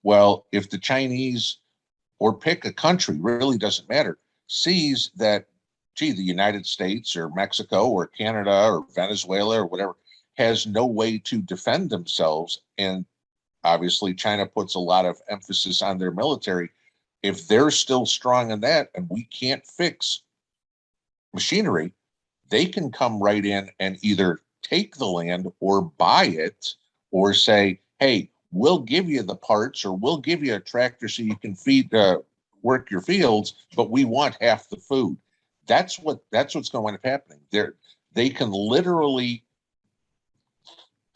Well, if the Chinese, or pick a country, really doesn't matter, sees that, gee, the United States or Mexico or Canada or Venezuela or whatever has no way to defend themselves, and obviously China puts a lot of emphasis on their military. If they're still strong in that and we can't fix machinery, they can come right in and either take the land or buy it, or say, hey, we'll give you the parts, or we'll give you a tractor so you can work your fields, but we want half the food. That's what's going to end up happening. They can literally,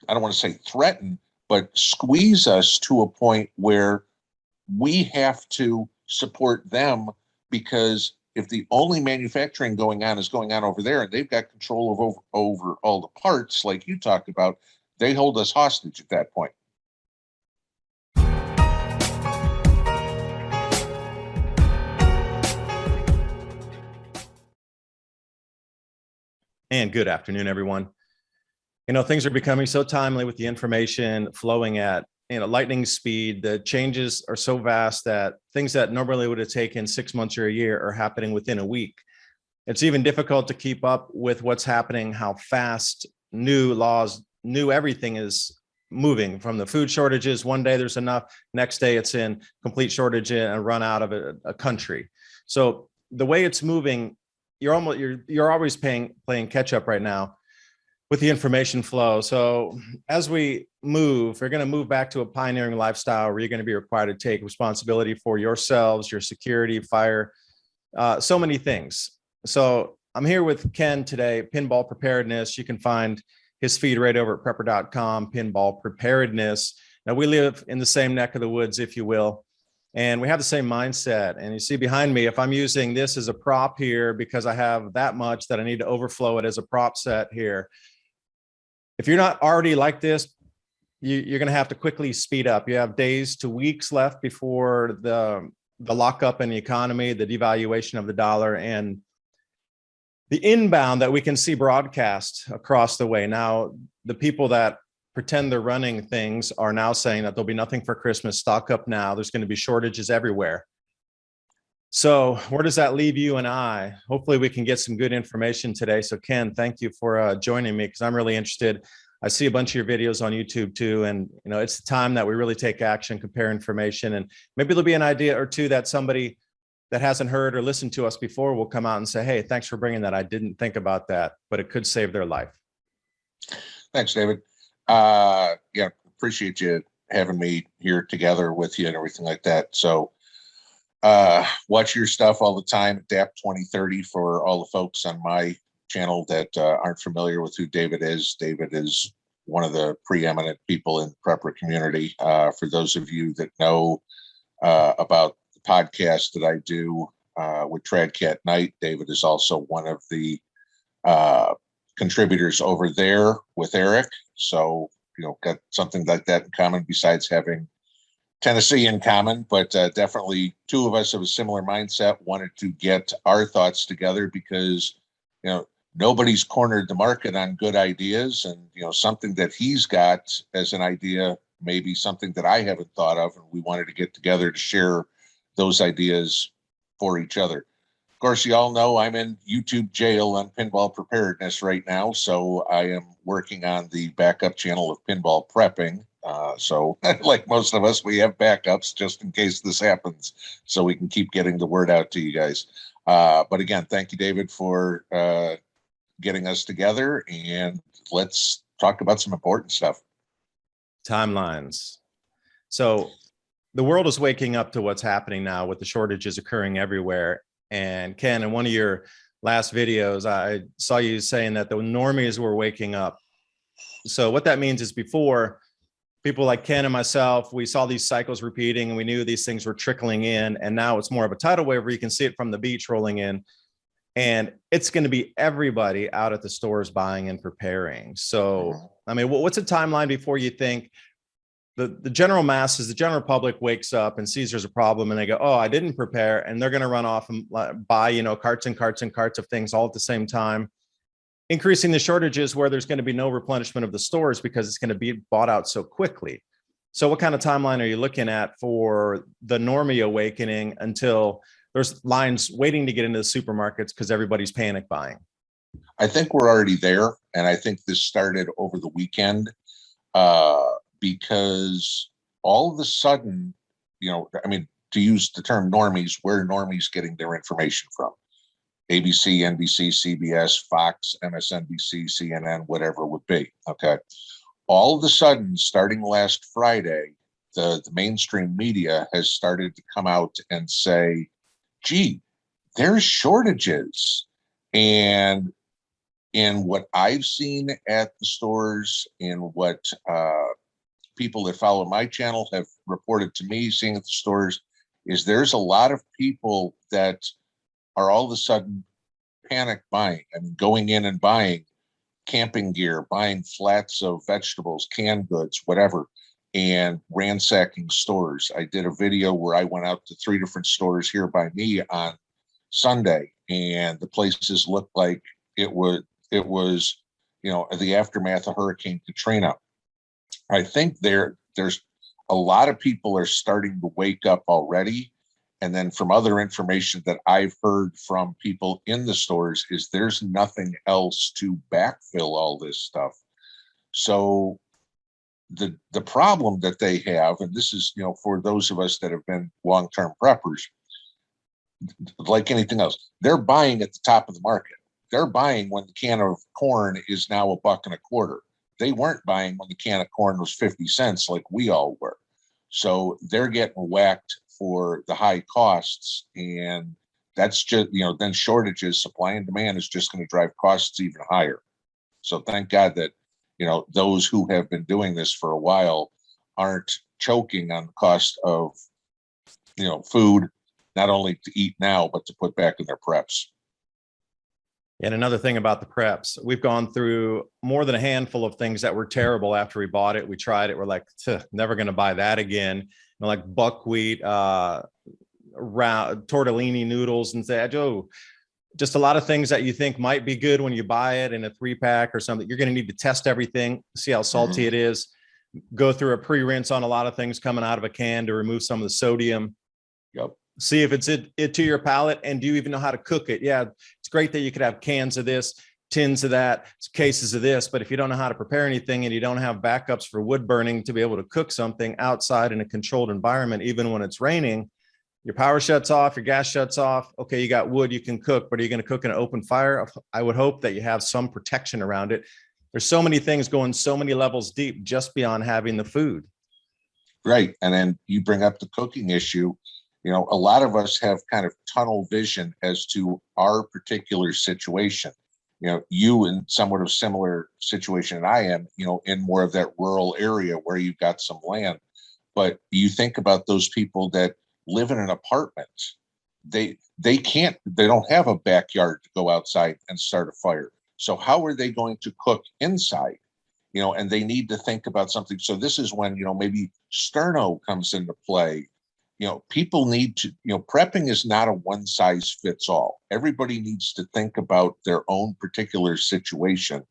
I don't want to say threaten, but squeeze us to a point where we have to support them, because if the only manufacturing going on is going on over there and they've got control over all the parts like you talked about, they hold us hostage at that point. And good afternoon, everyone. Things are becoming so timely with the information flowing at lightning speed. The changes are so vast that things that normally would have taken 6 months or a year are happening within a week. It's even difficult to keep up with what's happening, how fast new laws, new everything is moving. From the food shortages, one day there's enough, next day it's in complete shortage and run out of a country. So the way it's moving, you're always playing catch up right now with the information flow. So as we move, we're going to move back to a pioneering lifestyle where you're going to be required to take responsibility for yourselves, your security, fire, so many things. So I'm here with Ken today, Pinball Preparedness. You can find his feed right over at prepper.com, Pinball Preparedness. Now, we live in the same neck of the woods, if you will, and we have the same mindset. And you see behind me, if I'm using this as a prop here because I have that much that I need to overflow it as a prop set here, if you're not already like this, you're going to have to quickly speed up. You have days to weeks left before the lockup in the economy, the devaluation of the dollar, and the inbound that we can see broadcast across the way. Now, the people that pretend they're running things are now saying that there'll be nothing for Christmas, stock up now. There's going to be shortages everywhere. So where does that leave you and I? Hopefully we can get some good information today. So Ken, thank you for joining me, because I'm really interested. I see a bunch of your videos on YouTube too. And it's the time that we really take action, compare information, and maybe there'll be an idea or two that somebody that hasn't heard or listened to us before will come out and say, hey, thanks for bringing that. I didn't think about that, but it could save their life. Thanks, David. Appreciate you having me here together with you and everything like that. So watch your stuff all the time, DAP 2030, for all the folks on my channel that aren't familiar with who David is. David is one of the preeminent people in the prepper community. For those of you that know about the podcast that I do with Tradcat Night, David is also one of the contributors over there with Eric. So, got something like that in common besides having Tennessee in common, but definitely two of us of a similar mindset wanted to get our thoughts together, because nobody's cornered the market on good ideas, and something that he's got as an idea, maybe something that I haven't thought of, and we wanted to get together to share those ideas for each other. Of course, you all know I'm in YouTube jail on Pinball Preparedness right now, so I am working on the backup channel of Pinball Prepping. So like most of us, we have backups just in case this happens, so we can keep getting the word out to you guys. But again, thank you, David, for getting us together, and let's talk about some important stuff. Timelines. So the world is waking up to what's happening now with the shortages occurring everywhere. And Ken, in one of your last videos, I saw you saying that the normies were waking up. So what that means is, before, people like Ken and myself, we saw these cycles repeating and we knew these things were trickling in. And now it's more of a tidal wave where you can see it from the beach rolling in. And it's going to be everybody out at the stores buying and preparing. So, I mean, what's a timeline before you think the general masses, the general public wakes up and sees there's a problem and they go, oh, I didn't prepare. And they're going to run off and buy, carts and carts and carts of things all at the same time, increasing the shortages where there's going to be no replenishment of the stores because it's going to be bought out so quickly. So what kind of timeline are you looking at for the normie awakening until there's lines waiting to get into the supermarkets because everybody's panic buying? I think we're already there. And I think this started over the weekend because all of a sudden, I mean, to use the term normies, where normies getting their information from? ABC, NBC, CBS, Fox, MSNBC, CNN, whatever it would be. Okay. All of a sudden, starting last Friday, the mainstream media has started to come out and say, gee, there's shortages. And in what I've seen at the stores, in what people that follow my channel have reported to me seeing at the stores, is there's a lot of people that are all of a sudden panic buying. I mean, going in and buying camping gear, buying flats of vegetables, canned goods, whatever, and ransacking stores. I did a video where I went out to 3 different stores here by me on Sunday, and the places looked like it was, the aftermath of Hurricane Katrina. I think there's a lot of people are starting to wake up already. And then from other information that I've heard from people in the stores is there's nothing else to backfill all this stuff. So the problem that they have, and this is, for those of us that have been long-term preppers, like anything else, they're buying at the top of the market. They're buying when the can of corn is now $1.25. They weren't buying when the can of corn was 50 cents like we all were. So they're getting whacked for the high costs, and that's just, then shortages, supply and demand is just going to drive costs even higher. So thank God that, those who have been doing this for a while aren't choking on the cost of, food, not only to eat now, but to put back in their preps. And another thing about the preps, we've gone through more than a handful of things that were terrible after we bought it. We tried it. We're like, never going to buy that again. Like buckwheat, tortellini noodles, and say, oh, just a lot of things that you think might be good when you buy it in a 3-pack or something. You're going to need to test everything, see how salty it is, go through a pre-rinse on a lot of things coming out of a can to remove some of the sodium. Yep. See if it's it to your palate, and do you even know how to cook it? Yeah, it's great that you could have cans of this, tins of that, cases of this, but if you don't know how to prepare anything and you don't have backups for wood burning to be able to cook something outside in a controlled environment, even when it's raining, your power shuts off, your gas shuts off. Okay, you got wood, you can cook, but are you going to cook in an open fire? I would hope that you have some protection around it. There's so many things going so many levels deep just beyond having the food. Right. And then you bring up the cooking issue. A lot of us have kind of tunnel vision as to our particular situation. You in somewhat of similar situation than I am, in more of that rural area where you've got some land. But you think about those people that live in an apartment. They don't have a backyard to go outside and start a fire. So how are they going to cook inside? And they need to think about something. So this is when, maybe sterno comes into play. People need to, prepping is not a one size fits all. Everybody needs to think about their own particular situation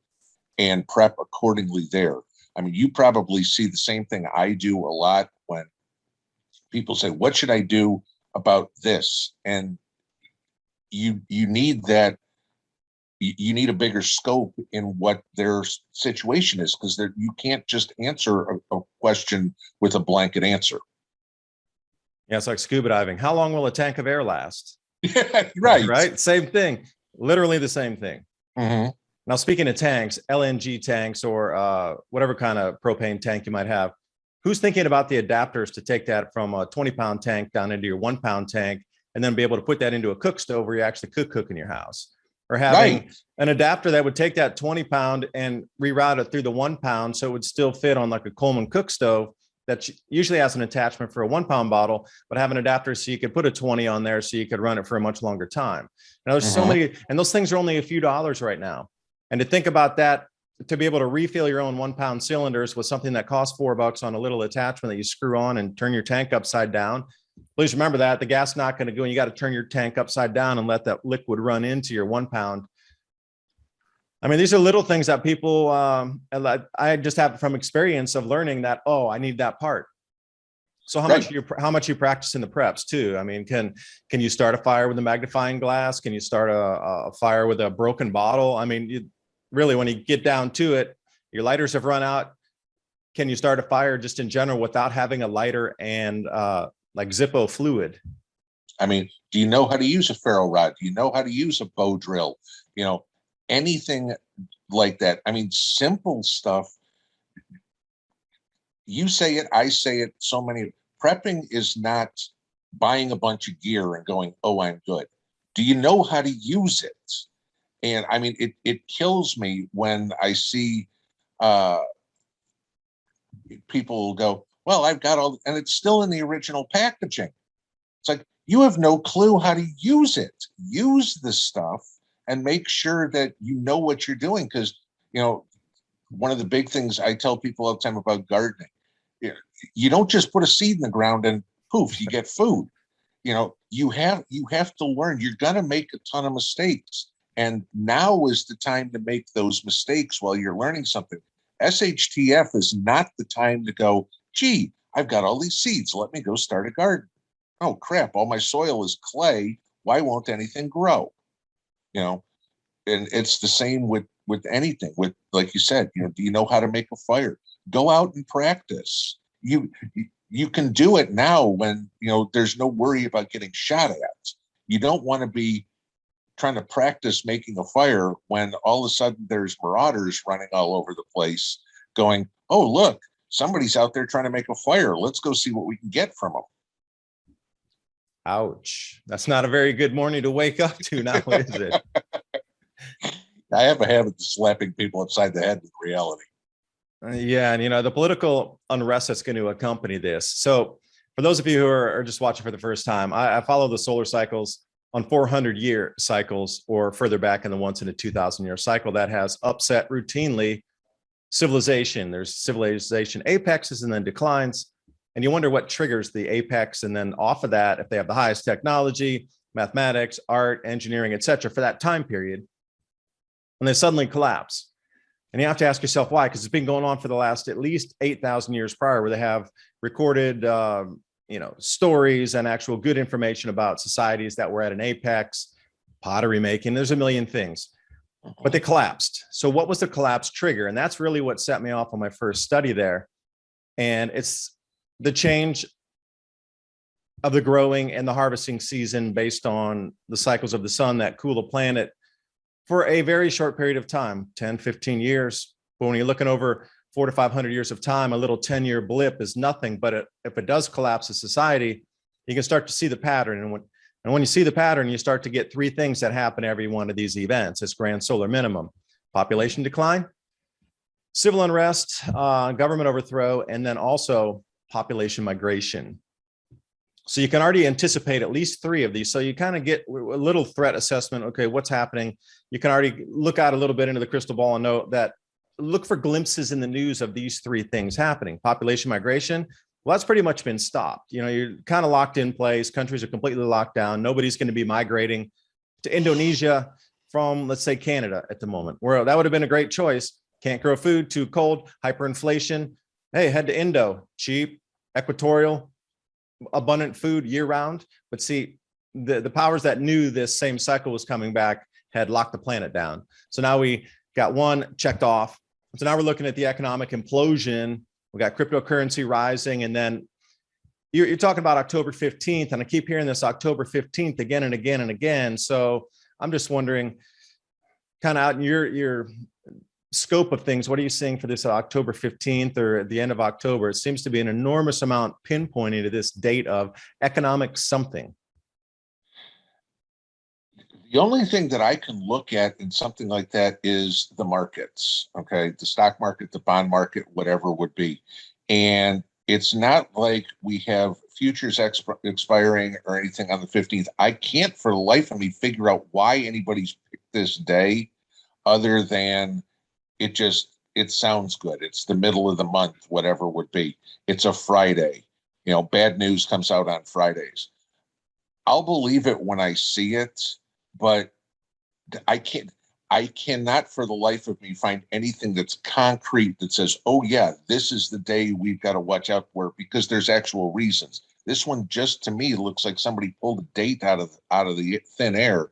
and prep accordingly there. I mean, you probably see the same thing I do a lot when people say, what should I do about this? And you need that, you need a bigger scope in what their situation is, because you can't just answer a question with a blanket answer. Yeah, it's like scuba diving. How long will a tank of air last? Right. Right. Same thing. Literally the same thing. Mm-hmm. Now, speaking of tanks, LNG tanks, or whatever kind of propane tank you might have, who's thinking about the adapters to take that from a 20-pound tank down into your 1-pound tank, and then be able to put that into a cook stove where you actually cook in your house? Or having an adapter that would take that 20-pound and reroute it through the 1-pound so it would still fit on like a Coleman cook stove that usually has an attachment for a 1-pound bottle, but have an adapter so you could put a 20 on there so you could run it for a much longer time. Now, there's so many, and those things are only a few dollars right now. And to think about that, to be able to refill your own 1-pound cylinders with something that costs $4 on a little attachment that you screw on and turn your tank upside down. Please remember that the gas is not going to go, and you got to turn your tank upside down and let that liquid run into your 1-pound. I mean, these are little things that people, I just have from experience of learning that, oh, I need that part. So Right. how much you practice in the preps too? I mean, can you start a fire with a magnifying glass? Can you start a fire with a broken bottle? I mean, really, when you get down to it, your lighters have run out. Can you start a fire just in general without having a lighter and like Zippo fluid? I mean, do you know how to use a ferro rod? Do you know how to use a bow drill? You know, anything like that. I mean, simple stuff. You say it, I say it, so many. Prepping is not buying a bunch of gear and going, oh, I'm good. Do you know how to use it? And I mean, it kills me when I see people go, well, I've got all, and it's still in the original packaging. It's like, you have no clue how to use it. Use the stuff and make sure that you know what you're doing. Because, you know, one of the big things I tell people all the time about gardening, you don't just put a seed in the ground and poof, you get food. You know, you have to learn. You're going to make a ton of mistakes. And now is the time to make those mistakes while you're learning something. SHTF is not the time to go, gee, I've got all these seeds. Let me go start a garden. Oh, crap. All my soil is clay. Why won't anything grow? You know, and it's the same with anything. With, like you said, you know, do you know how to make a fire? Go out and practice. You can do it now when, you know, there's no worry about getting shot at. You don't want to be trying to practice making a fire when all of a sudden there's marauders running all over the place going, oh, look, somebody's out there trying to make a fire. Let's go see what we can get from them. Ouch. That's not a very good morning to wake up to now, is it? I have a habit of slapping people upside the head with reality. Yeah. And, you know, the political unrest that's going to accompany this. So for those of you who are just watching for the first time, I follow the solar cycles on 400-year cycles or further back in the once in a 2,000-year cycle that has upset routinely civilization. There's civilization apexes and then declines. And you wonder what triggers the apex. And then off of that, if they have the highest technology, mathematics, art, engineering, et cetera, for that time period, and they suddenly collapse. And you have to ask yourself why, because it's been going on for the last at least 8,000 years prior, where they have recorded, you know, stories and actual good information about societies that were at an apex, pottery making. There's a million things, but they collapsed. So what was the collapse trigger? And that's really what set me off on my first study there. And it's the change of the growing and the harvesting season based on the cycles of the sun that cool the planet for a very short period of time, 10, 15 years. But when you're looking over 400 to 500 years of time, a little 10-year blip is nothing. But if it does collapse a society, you can start to see the pattern. And when you see the pattern, you start to get three things that happen every one of these events. It's grand solar minimum: population decline, civil unrest, government overthrow, and then also population migration. So you can already anticipate at least three of these. So you kind of get a little threat assessment. Okay, what's happening? You can already look out a little bit into the crystal ball and know that, look for glimpses in the news of these three things happening. Population migration, well, that's pretty much been stopped. You know, you're kind of locked in place. Countries are completely locked down. Nobody's going to be migrating to Indonesia from, let's say, Canada at the moment, where that would have been a great choice. Can't grow food, too cold, hyperinflation. Hey, head to Indo, cheap, equatorial, abundant food year round. But see, the powers that knew this same cycle was coming back had locked the planet down. So now we got one checked off. So now we're looking at the economic implosion. We got cryptocurrency rising. And then you're talking about October 15th. And I keep hearing this October 15th again and again and again. So I'm just wondering, kind of out in your scope of things, what are you seeing for this October 15th or at the end of October? It seems to be an enormous amount pinpointing to this date of economic something. The only thing that I can look at in something like that is the markets, okay? The stock market, the bond market, whatever would be. And it's not like we have futures expiring or anything on the 15th. I can't for the life of me figure out why anybody's picked this day other than it sounds good. It's the middle of the month, whatever would be. It's a Friday. You know, bad news comes out on Fridays. I'll believe it when I see it, but I can't. I cannot for the life of me find anything that's concrete that says, oh yeah, this is the day we've got to watch out for, because there's actual reasons. This one just to me looks like somebody pulled a date out of the thin air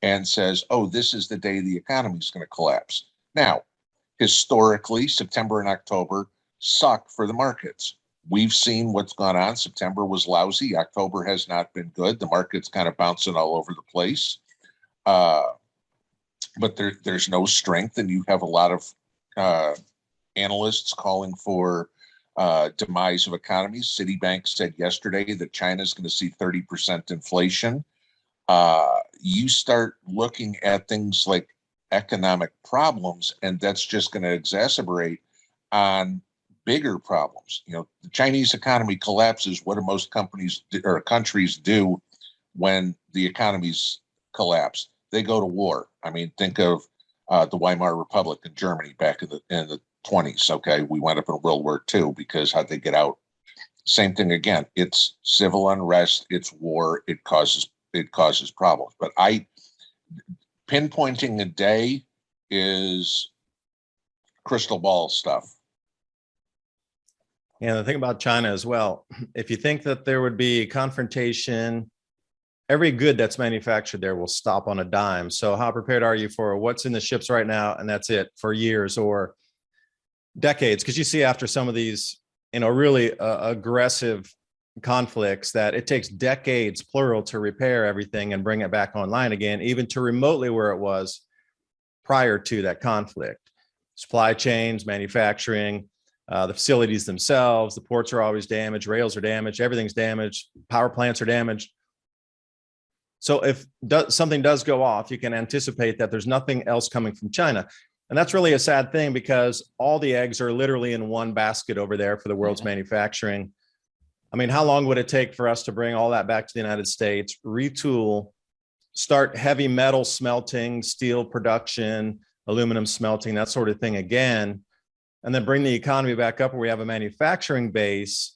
and says, oh, this is the day the economy is going to collapse. Now, historically, September and October suck for the markets. We've seen what's gone on. September was lousy. October has not been good. The market's kind of bouncing all over the place. But there's no strength, and you have a lot of analysts calling for demise of economies. Citibank said yesterday that China's going to see 30% inflation. You start looking at things like economic problems, and that's just going to exacerbate on bigger problems. You know, the Chinese economy collapses. What do most companies or countries do when the economies collapse? They go to war. I mean, think of the Weimar Republic in Germany back in the 20s. Okay, we went up in World War II because how'd they get out? Same thing again. It's civil unrest. It's war. It causes problems. But pinpointing a day is crystal ball stuff. And the thing about China as well, if you think that there would be confrontation, every good that's manufactured there will stop on a dime. So how prepared are you for what's in the ships right now, and that's it for years or decades? Because you see after some of these, really aggressive conflicts that it takes decades, plural, to repair everything and bring it back online again, even to remotely where it was prior to that conflict. Supply chains, manufacturing, the facilities themselves, the ports are always damaged, rails are damaged, everything's damaged, power plants are damaged. So if something does go off, you can anticipate that there's nothing else coming from China. And that's really a sad thing, because all the eggs are literally in one basket over there for the world's manufacturing. I mean, how long would it take for us to bring all that back to the United States, retool, start heavy metal smelting, steel production, aluminum smelting, that sort of thing again, and then bring the economy back up where we have a manufacturing base?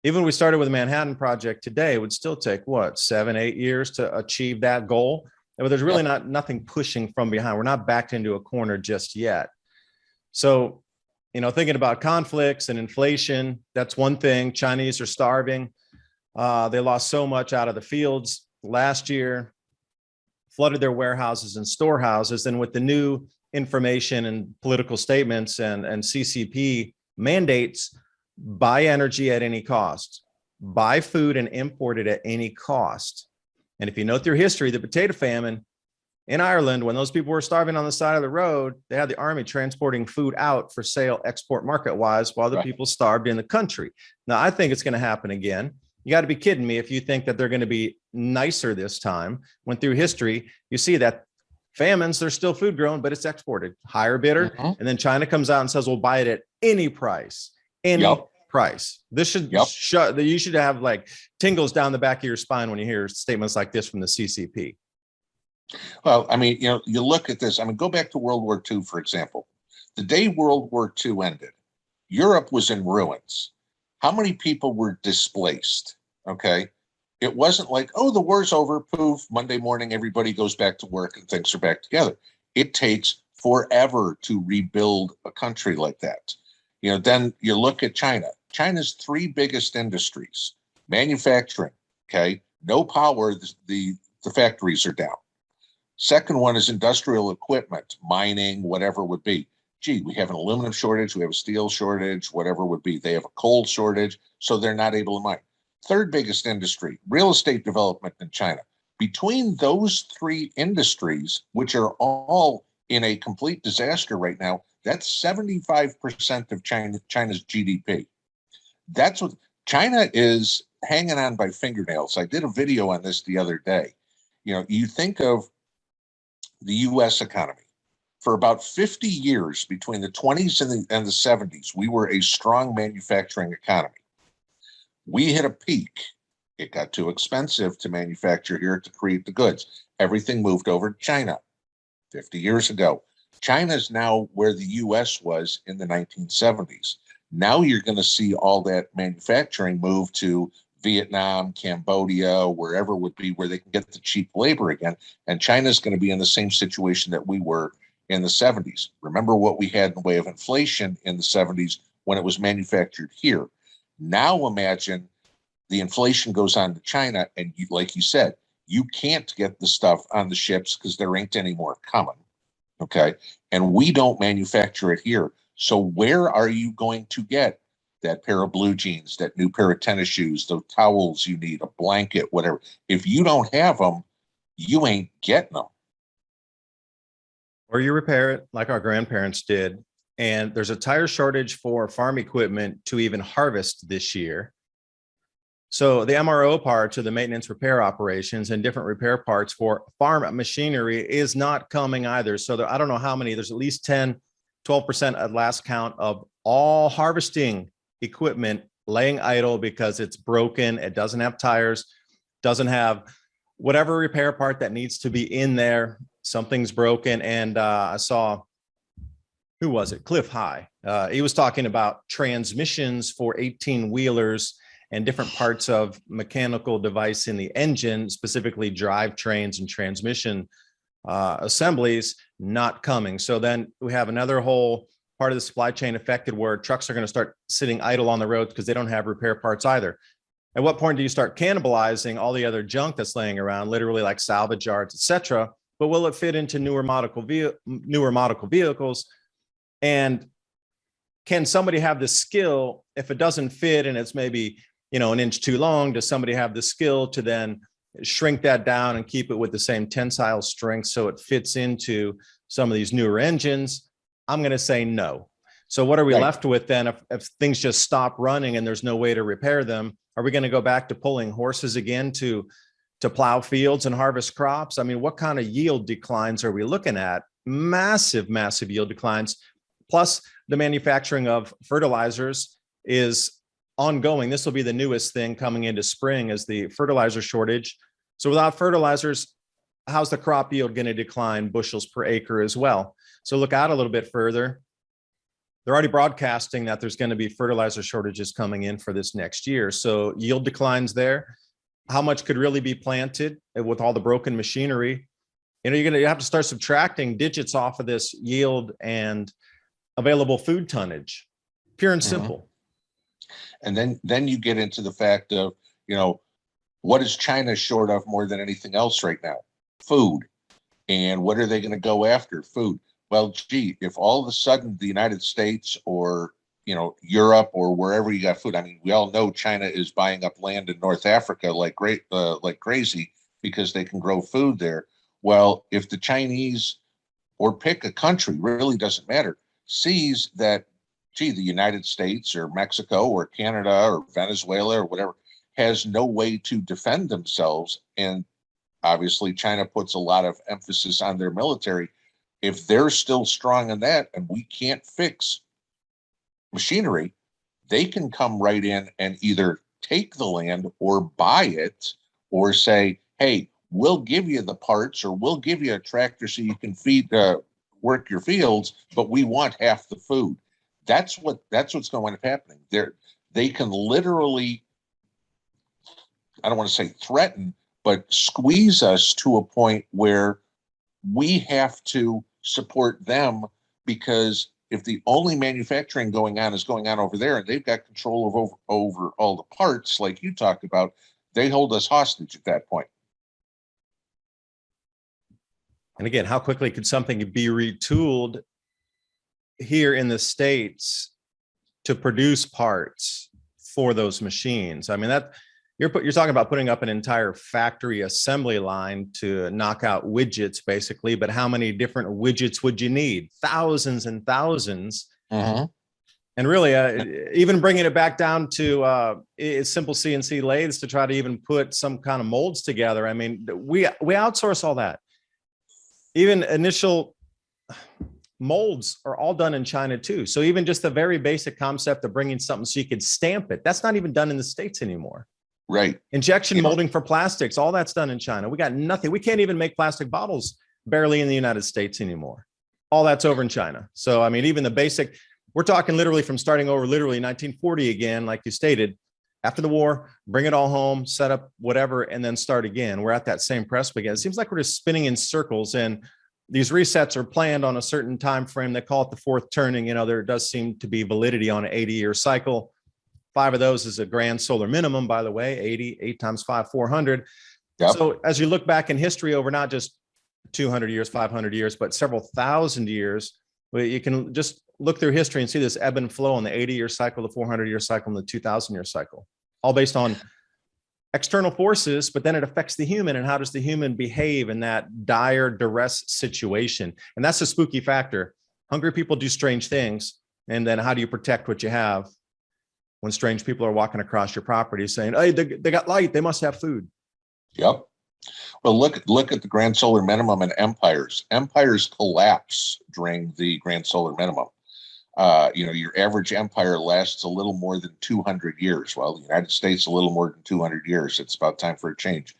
Even if we started with a Manhattan Project today, it would still take, 7-8 years to achieve that goal. But there's really nothing pushing from behind. We're not backed into a corner just yet. So, thinking about conflicts and inflation, that's one thing. Chinese are starving. They lost so much out of the fields last year, flooded their warehouses and storehouses. And with the new information and political statements and CCP mandates, buy energy at any cost, buy food and import it at any cost. And if you know through history, the potato famine in Ireland, when those people were starving on the side of the road, they had the army transporting food out for sale, export market wise, while the people starved in the country. Now, I think it's going to happen again. You got to be kidding me if you think that they're going to be nicer this time, when through history, you see that famines, there's still food grown, but it's exported, higher bidder. And then China comes out and says, we'll buy it at any price. Price. This should you should have like tingles down the back of your spine when you hear statements like this from the CCP. Well, I mean, you look at this. I mean, go back to World War II, for example. The day World War II ended, Europe was in ruins. How many people were displaced? Okay. It wasn't like, oh, the war's over, poof, Monday morning, everybody goes back to work and things are back together. It takes forever to rebuild a country like that. Then you look at China. China's three biggest industries: manufacturing, okay, no power, the factories are down. Second one is industrial equipment, mining, whatever would be. Gee, we have an aluminum shortage, we have a steel shortage, whatever would be. They have a coal shortage, so they're not able to mine. Third biggest industry, real estate development in China. Between those three industries, which are all in a complete disaster right now, that's 75% of China's GDP. That's what China is hanging on by fingernails. I did a video on this the other day. You think of the U.S. economy. For about 50 years, between the 20s and the 70s, we were a strong manufacturing economy. We hit a peak. It got too expensive to manufacture here to create the goods. Everything moved over to China 50 years ago. China's now where the U.S. was in the 1970s. Now you're going to see all that manufacturing move to Vietnam, Cambodia, wherever would be where they can get the cheap labor again. And China's going to be in the same situation that we were in the 70s. Remember what we had in the way of inflation in the 70s when it was manufactured here. Now imagine the inflation goes on to China, and you, like you said, you can't get the stuff on the ships because there ain't any more coming. Okay. And we don't manufacture it here. So where are you going to get that pair of blue jeans, that new pair of tennis shoes, the towels you need, a blanket, whatever? If you don't have them, you ain't getting them. Or you repair it like our grandparents did. And there's a tire shortage for farm equipment to even harvest this year. So the MRO parts or the maintenance repair operations and different repair parts for farm machinery is not coming either. So I don't know how many, there's at least 10, 12% at last count of all harvesting equipment laying idle because it's broken. It doesn't have tires, doesn't have whatever repair part that needs to be in there. Something's broken. And I saw, who was it? Cliff High. He was talking about transmissions for 18 wheelers and different parts of mechanical device in the engine, specifically drivetrains and transmission assemblies, not coming. So then we have another whole part of the supply chain affected where trucks are going to start sitting idle on the road because they don't have repair parts either. At what point do you start cannibalizing all the other junk that's laying around, literally like salvage yards, etc.? But will it fit into newer model vehicles? And can somebody have the skill, if it doesn't fit and it's maybe, you know, an inch too long, does somebody have the skill to then shrink that down and keep it with the same tensile strength so it fits into some of these newer engines? I'm going to say no. So what are we left with then if things just stop running and there's no way to repair them? Are we going to go back to pulling horses again to plow fields and harvest crops? I mean, what kind of yield declines are we looking at? Massive, massive yield declines. Plus the manufacturing of fertilizers is ongoing. This will be the newest thing coming into spring is the fertilizer shortage. So without fertilizers, how's the crop yield going to decline bushels per acre as well? So look out a little bit further. They're already broadcasting that there's going to be fertilizer shortages coming in for this next year. So yield declines there. How much could really be planted with all the broken machinery? You know, you have to start subtracting digits off of this yield and available food tonnage, pure and simple. And then you get into the fact of, you know, what is China short of more than anything else right now? Food. And what are they going to go after? Food. Well, gee, if all of a sudden the United States or, you know, Europe or wherever you got food, I mean, we all know China is buying up land in North Africa like crazy because they can grow food there. Well, if the Chinese, or pick a country, really doesn't matter, sees that, gee, the United States or Mexico or Canada or Venezuela or whatever has no way to defend themselves, and obviously China puts a lot of emphasis on their military. If they're still strong in that and we can't fix machinery, they can come right in and either take the land or buy it or say, hey, we'll give you the parts or we'll give you a tractor so you can work your fields, but we want half the food. That's what's going to happen. They can literally, I don't want to say threaten, but squeeze us to a point where we have to support them, because if the only manufacturing going on is going on over there and they've got control over all the parts like you talked about, they hold us hostage at that point. And again, how quickly could something be retooled here in the States to produce parts for those machines? I mean, that you're talking about putting up an entire factory assembly line to knock out widgets, basically. But how many different widgets would you need? Thousands and thousands. And really, even bringing it back down to simple CNC lathes to try to even put some kind of molds together. I mean, we outsource all that. Even initial molds are all done in China too. So even just the very basic concept of bringing something so you could stamp it, that's not even done in the States anymore. Right. Injection molding for plastics, all that's done in China. We got nothing. We can't even make plastic bottles barely in the United States anymore. All that's over in China. So, I mean, even the basic, we're talking literally from starting over literally 1940 again, like you stated, after the war, bring it all home, set up whatever, and then start again. We're at that same precipice again. It seems like we're just spinning in circles. And these resets are planned on a certain time frame. They call it the fourth turning. There does seem to be validity on an 80-year cycle. 5 of those is a grand solar minimum, by the way. 80, 8 times 5, 400. Yep. So as you look back in history over not just 200 years, 500 years, but several thousand years, you can just look through history and see this ebb and flow on the 80-year cycle, the 400-year cycle, and the 2,000-year cycle, all based on external forces, but then it affects the human, and how does the human behave in that dire duress situation? And that's the spooky factor. Hungry people do strange things, and then how do you protect what you have when strange people are walking across your property saying, hey, they got light, they must have food? Yep. Well, look at the grand solar minimum and empires. Empires collapse during the grand solar minimum. Your average empire lasts a little more than 200 years. Well, the United States, a little more than 200 years. It's about time for a change.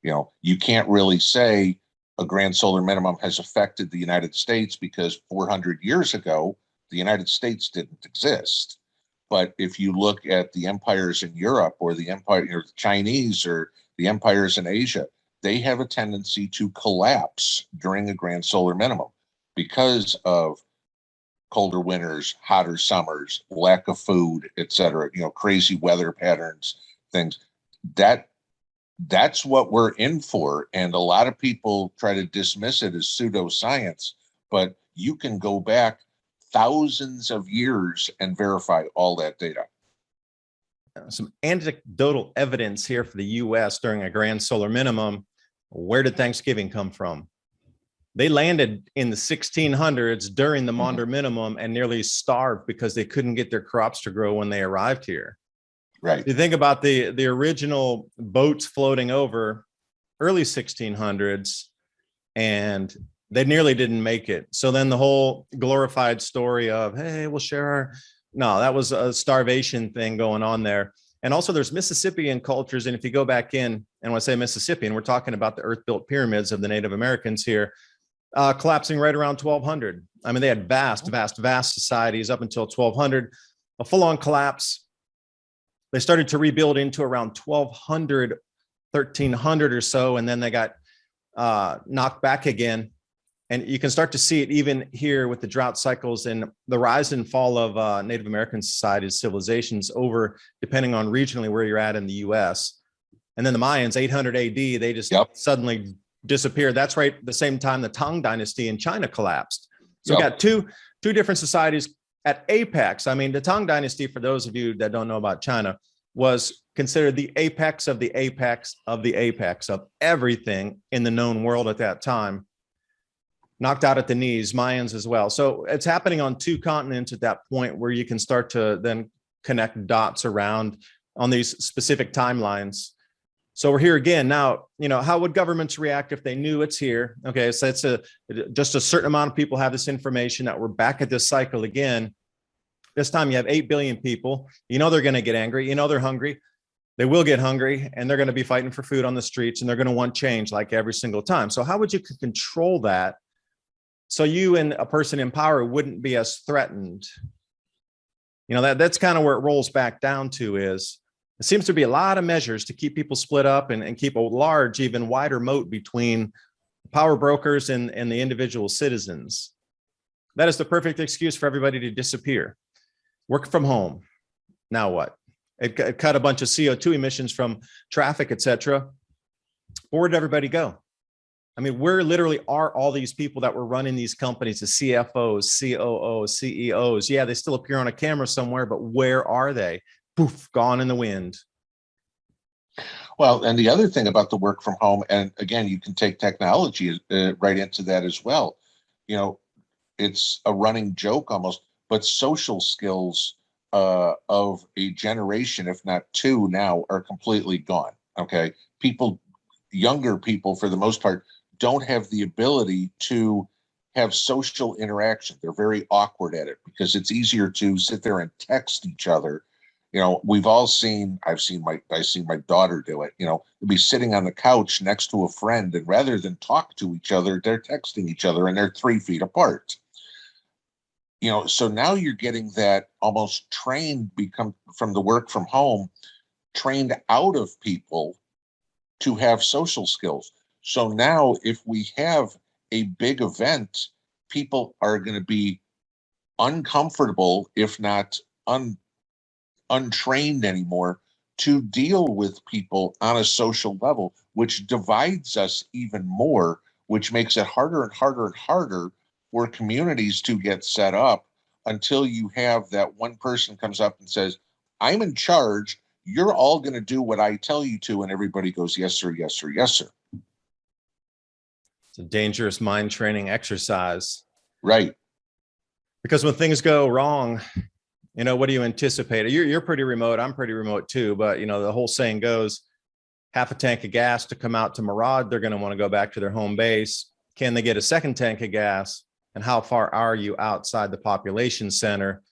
You can't really say a grand solar minimum has affected the United States because 400 years ago, the United States didn't exist. But if you look at the empires in Europe, or the the Chinese, or the empires in Asia, they have a tendency to collapse during a grand solar minimum because of colder winters, hotter summers, lack of food, etc. Crazy weather patterns, things. That's what we're in for. And a lot of people try to dismiss it as pseudoscience, but you can go back thousands of years and verify all that data. Some anecdotal evidence here for the US during a grand solar minimum. Where did Thanksgiving come from? They landed in the 1600s during the Maunder minimum and nearly starved because they couldn't get their crops to grow when they arrived here. Right. You think about the original boats floating over, early 1600s, and they nearly didn't make it. So then the whole glorified story of, hey, we'll share our, no, that was a starvation thing going on there. And also there's Mississippian cultures. And if you go back in, and when I say Mississippian, we're talking about the earth-built pyramids of the Native Americans here, collapsing right around 1200. I mean, they had vast societies up until 1200, a full-on collapse. They started to rebuild into around 1200, 1300 or so, and then they got knocked back again. And you can start to see it even here with the drought cycles and the rise and fall of Native American societies, civilizations over, depending on regionally where you're at in the US. And then the Mayans, 800 AD, they just suddenly disappeared. That's right the same time the Tang Dynasty in China collapsed. So we got two different societies at apex. I mean, the Tang Dynasty, for those of you that don't know about China, was considered the apex of the apex of the apex of everything in the known world at that time. Knocked out at the knees, Mayans as well. So it's happening on 2 continents at that point where you can start to then connect dots around on these specific timelines. So we're here again. Now, how would governments react if they knew it's here? Okay, so it's just a certain amount of people have this information that we're back at this cycle again. This time you have 8 billion people. They're going to get angry. They're hungry. They will get hungry, and they're going to be fighting for food on the streets, and they're going to want change like every single time. So how would you control that so you and a person in power wouldn't be as threatened? That's kind of where it rolls back down to is, it seems to be a lot of measures to keep people split up and keep a large, even wider moat between power brokers and the individual citizens. That is the perfect excuse for everybody to disappear. Work from home. Now what? It cut a bunch of CO2 emissions from traffic, etc. Where did everybody go? I mean, where literally are all these people that were running these companies, the CFOs, COOs, CEOs? Yeah, they still appear on a camera somewhere, but where are they? Poof, gone in the wind. Well, and the other thing about the work from home, and again, you can take technology right into that as well. It's a running joke almost, but social skills of a generation, if not 2 now, are completely gone. Okay. Younger people, for the most part, don't have the ability to have social interaction. They're very awkward at it because it's easier to sit there and text each other. We've all seen, I've seen my daughter do it, be sitting on the couch next to a friend, and rather than talk to each other, they're texting each other, and they're 3 feet apart. So now you're getting that almost trained, become from the work from home, trained out of people to have social skills. So now if we have a big event, people are going to be uncomfortable, if not untrained anymore, to deal with people on a social level, which divides us even more, which makes it harder and harder and harder for communities to get set up until you have that one person comes up and says, I'm in charge. You're all going to do what I tell you to. And everybody goes, yes, sir, yes, sir, yes, sir. It's a dangerous mind training exercise. Right. Because when things go wrong, what do you anticipate? You're pretty remote. I'm pretty remote too. But, the whole saying goes, half a tank of gas to come out to Maraud, they're going to want to go back to their home base. Can they get a second tank of gas? And how far are you outside the population center?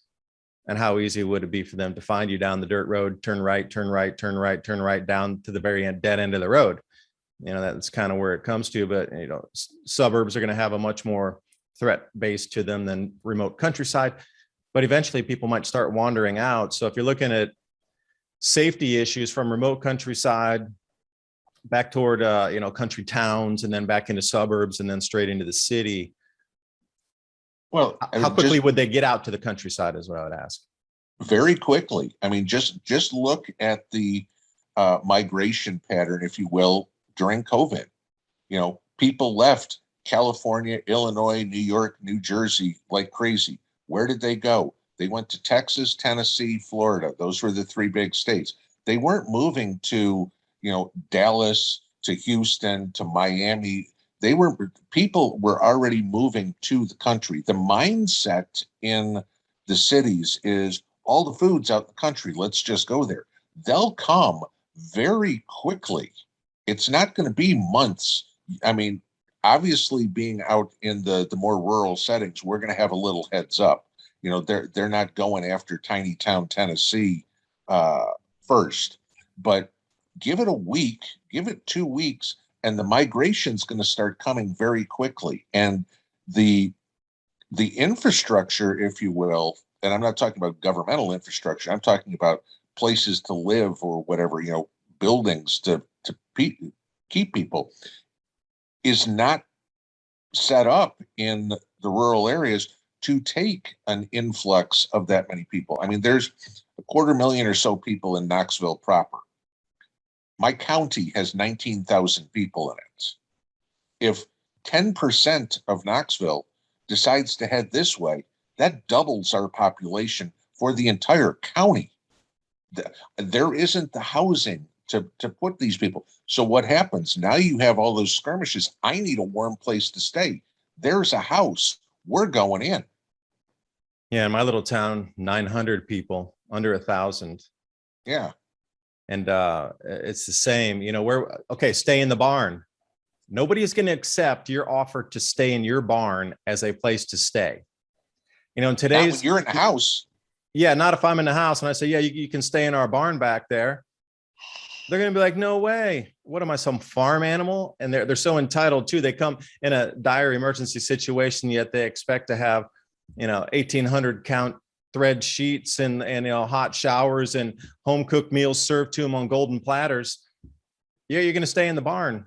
And how easy would it be for them to find you down the dirt road, turn right, turn right, turn right, turn right, down to the very end, dead end of the road? That's kind of where it comes to. But, suburbs are going to have a much more threat base to them than remote countryside. But eventually people might start wandering out. So if you're looking at safety issues from remote countryside back toward, country towns, and then back into suburbs, and then straight into the city, well, how quickly would they get out to the countryside is what I would ask. Very quickly. I mean, just look at the migration pattern, if you will, during COVID. People left California, Illinois, New York, New Jersey like crazy. Where did they go? They went to Texas, Tennessee, Florida. Those were the three big states. They weren't moving to, Dallas, to Houston, to Miami. People were already moving to the country. The mindset in the cities is all the food's out in the country. Let's just go there. They'll come very quickly. It's not going to be months. I mean, obviously being out in the more rural settings, we're going to have a little heads up. They're not going after tiny town Tennessee first, but give it a week, give it 2 weeks, and the migration's going to start coming very quickly. And the infrastructure, if you will, and I'm not talking about governmental infrastructure, I'm talking about places to live or whatever, buildings to keep people, is not set up in the rural areas to take an influx of that many people. I mean, there's 250,000 or so people in Knoxville proper. My county has 19,000 people in it. If 10% of Knoxville decides to head this way, that doubles our population for the entire county. There isn't the housing to put these people. So what happens? Now you have all those skirmishes. I need a warm place to stay. There's a house. We're going in. Yeah, in my little town, 900 people, under 1,000. Yeah. And it's the same, stay in the barn. Nobody is going to accept your offer to stay in your barn as a place to stay. In today's, when you're in the house. Yeah, not if I'm in the house and I say, yeah, you can stay in our barn back there. They're going to be like, no way. What am I, some farm animal? And they're so entitled too. They come in a dire emergency situation, yet they expect to have, 1,800 count thread sheets and hot showers and home cooked meals served to them on golden platters. Yeah, you're going to stay in the barn.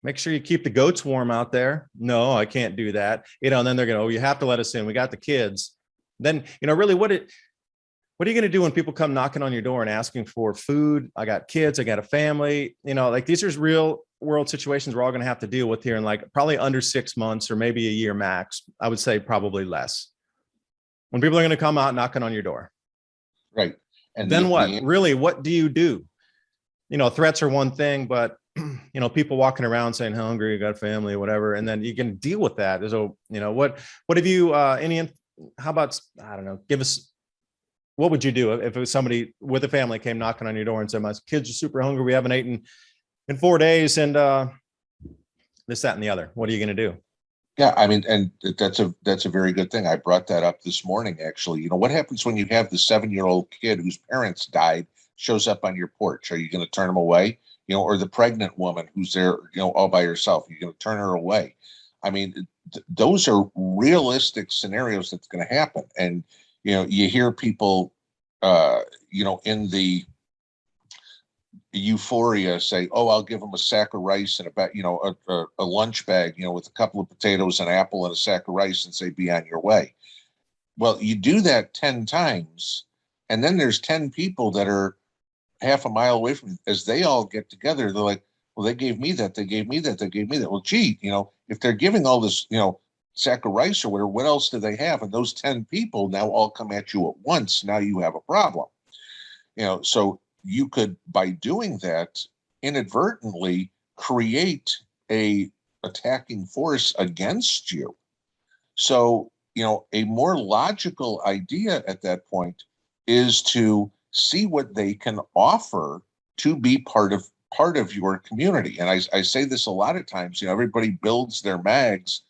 Make sure you keep the goats warm out there. No, I can't do that. And then they're going to, you have to let us in. We got the kids. Then, really what are you going to do when people come knocking on your door and asking for food? I got kids, I got a family, these are real world situations we're all going to have to deal with here in probably under 6 months or maybe a year max. I would say probably less. When people are going to come out knocking on your door. Right. And then what? Really, what do you do? Threats are one thing, but people walking around saying hungry, you got a family, whatever, and then you can deal with that. So, what have you how about, I don't know, give us, what would you do if it was somebody with a family came knocking on your door and said, my kids are super hungry, we haven't eaten in 4 days, and this, that, and the other? What are you going to do? Yeah, I mean, and that's a very good thing. I brought that up this morning, actually. What happens when you have the 7-year-old kid whose parents died shows up on your porch? Are you going to turn them away? Or the pregnant woman who's there, all by herself, you're going to turn her away? I mean, those are realistic scenarios that's going to happen. And, you hear people, in the, euphoria, say, oh, I'll give them a sack of rice and a lunch bag, with a couple of potatoes, an apple, and a sack of rice, and say, be on your way. Well, you do that 10 times, and then there's 10 people that are half a mile away from you. As they all get together, they're like, well, they gave me that, they gave me that, they gave me that. Well, gee, if they're giving all this, sack of rice or whatever, what else do they have? And those 10 people now all come at you at once. Now you have a problem. So you could, by doing that, inadvertently create a attacking force against you. So, a more logical idea at that point is to see what they can offer to be part of your community. And I say this a lot of times, everybody builds their mags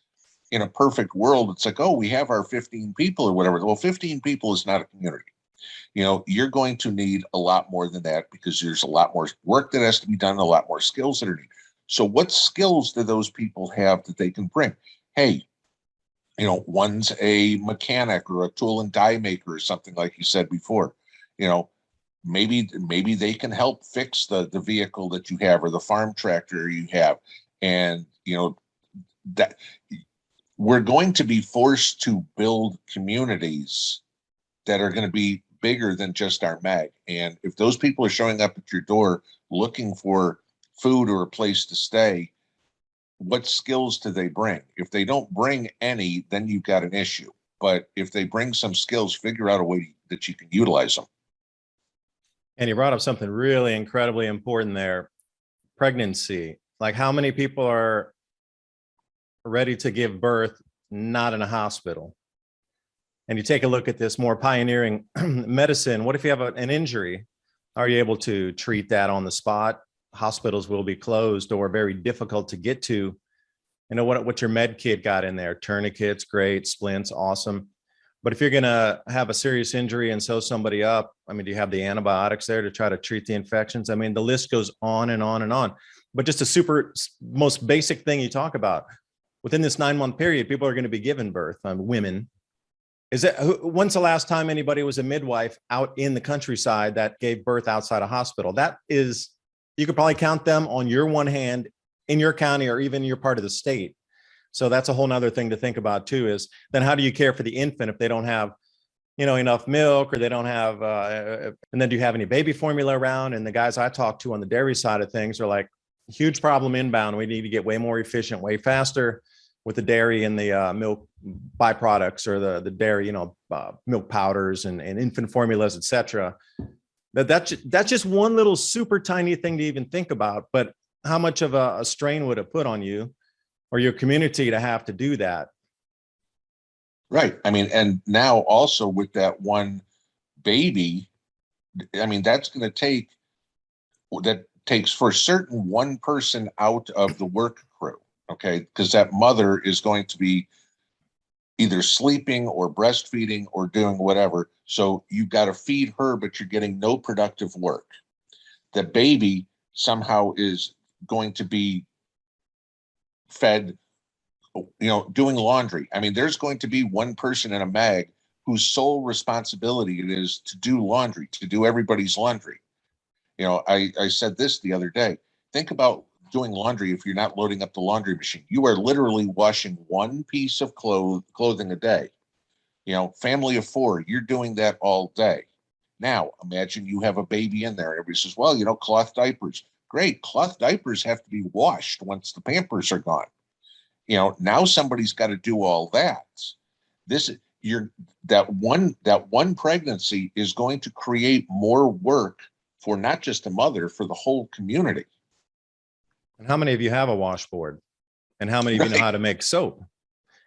in a perfect world. It's like, oh, we have our 15 people or whatever. Well, 15 people is not a community. You're going to need a lot more than that, because there's a lot more work that has to be done, a lot more skills that are needed. So what skills do those people have that they can bring? Hey, one's a mechanic or a tool and die maker or something, like you said before. Maybe they can help fix the vehicle that you have or the farm tractor you have. And, that we're going to be forced to build communities that are going to be bigger than just our mag. And if those people are showing up at your door looking for food or a place to stay, what skills do they bring? If they don't bring any, then you've got an issue. But if they bring some skills, figure out a way that you can utilize them. And you brought up something really incredibly important there. Pregnancy. Like, how many people are ready to give birth not in a hospital? And you take a look at this more pioneering medicine. What if you have an injury? Are you able to treat that on the spot? Hospitals will be closed or very difficult to get to. What your med kit got in there? Tourniquets, great. Splints, awesome. But if you're going to have a serious injury and sew somebody up, do you have the antibiotics there to try to treat the infections? The list goes on and on and on. But just a most basic thing you talk about, within this 9-month period, people are going to be giving birth, women. When's the last time anybody was a midwife out in the countryside that gave birth outside a hospital? You could probably count them on your one hand in your county or even your part of the state. So that's a whole nother thing to think about too, is then how do you care for the infant if they don't have, enough milk, or they don't have, and then do you have any baby formula around? And the guys I talk to on the dairy side of things are like, huge problem inbound. We need to get way more efficient, way faster with the dairy and the milk byproducts, or the dairy, milk powders and infant formulas, et cetera. That's just one little super tiny thing to even think about. But how much of a strain would it put on you or your community to have to do that? Right. And now also with that one baby, that's going to takes for certain one person out of the work crew. Okay. Because that mother is going to be either sleeping or breastfeeding or doing whatever. So you've got to feed her, but you're getting no productive work. The baby somehow is going to be fed, doing laundry. There's going to be one person in a mag whose sole responsibility it is to do laundry, to do everybody's laundry. I said this the other day. Think about doing laundry. If you're not loading up the laundry machine, you are literally washing one piece of clothing a day. Family of 4, you're doing that all day. Now, imagine you have a baby in there. Everybody says, well, cloth diapers. Great. Cloth diapers have to be washed once the Pampers are gone. Now somebody's got to do all that. That one pregnancy is going to create more work for not just the mother, for the whole community. And how many of you have a washboard? And how many of you know how to make soap?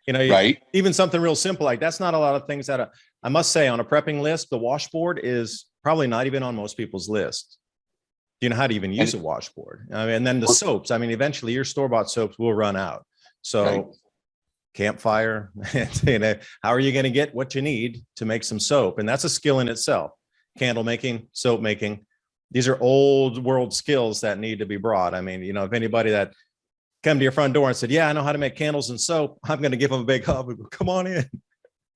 Right. Even something real simple like that's not a lot of things that I must say, on a prepping list, the washboard is probably not even on most people's list. Do you know how to even use a washboard? And then the soaps. Eventually your store-bought soaps will run out. So right. Campfire, how are you going to get what you need to make some soap? And that's a skill in itself. Candle making, soap making. These are old world skills that need to be brought. If anybody that come to your front door and said, yeah, I know how to make candles and soap, I'm going to give them a big hug. Come on in.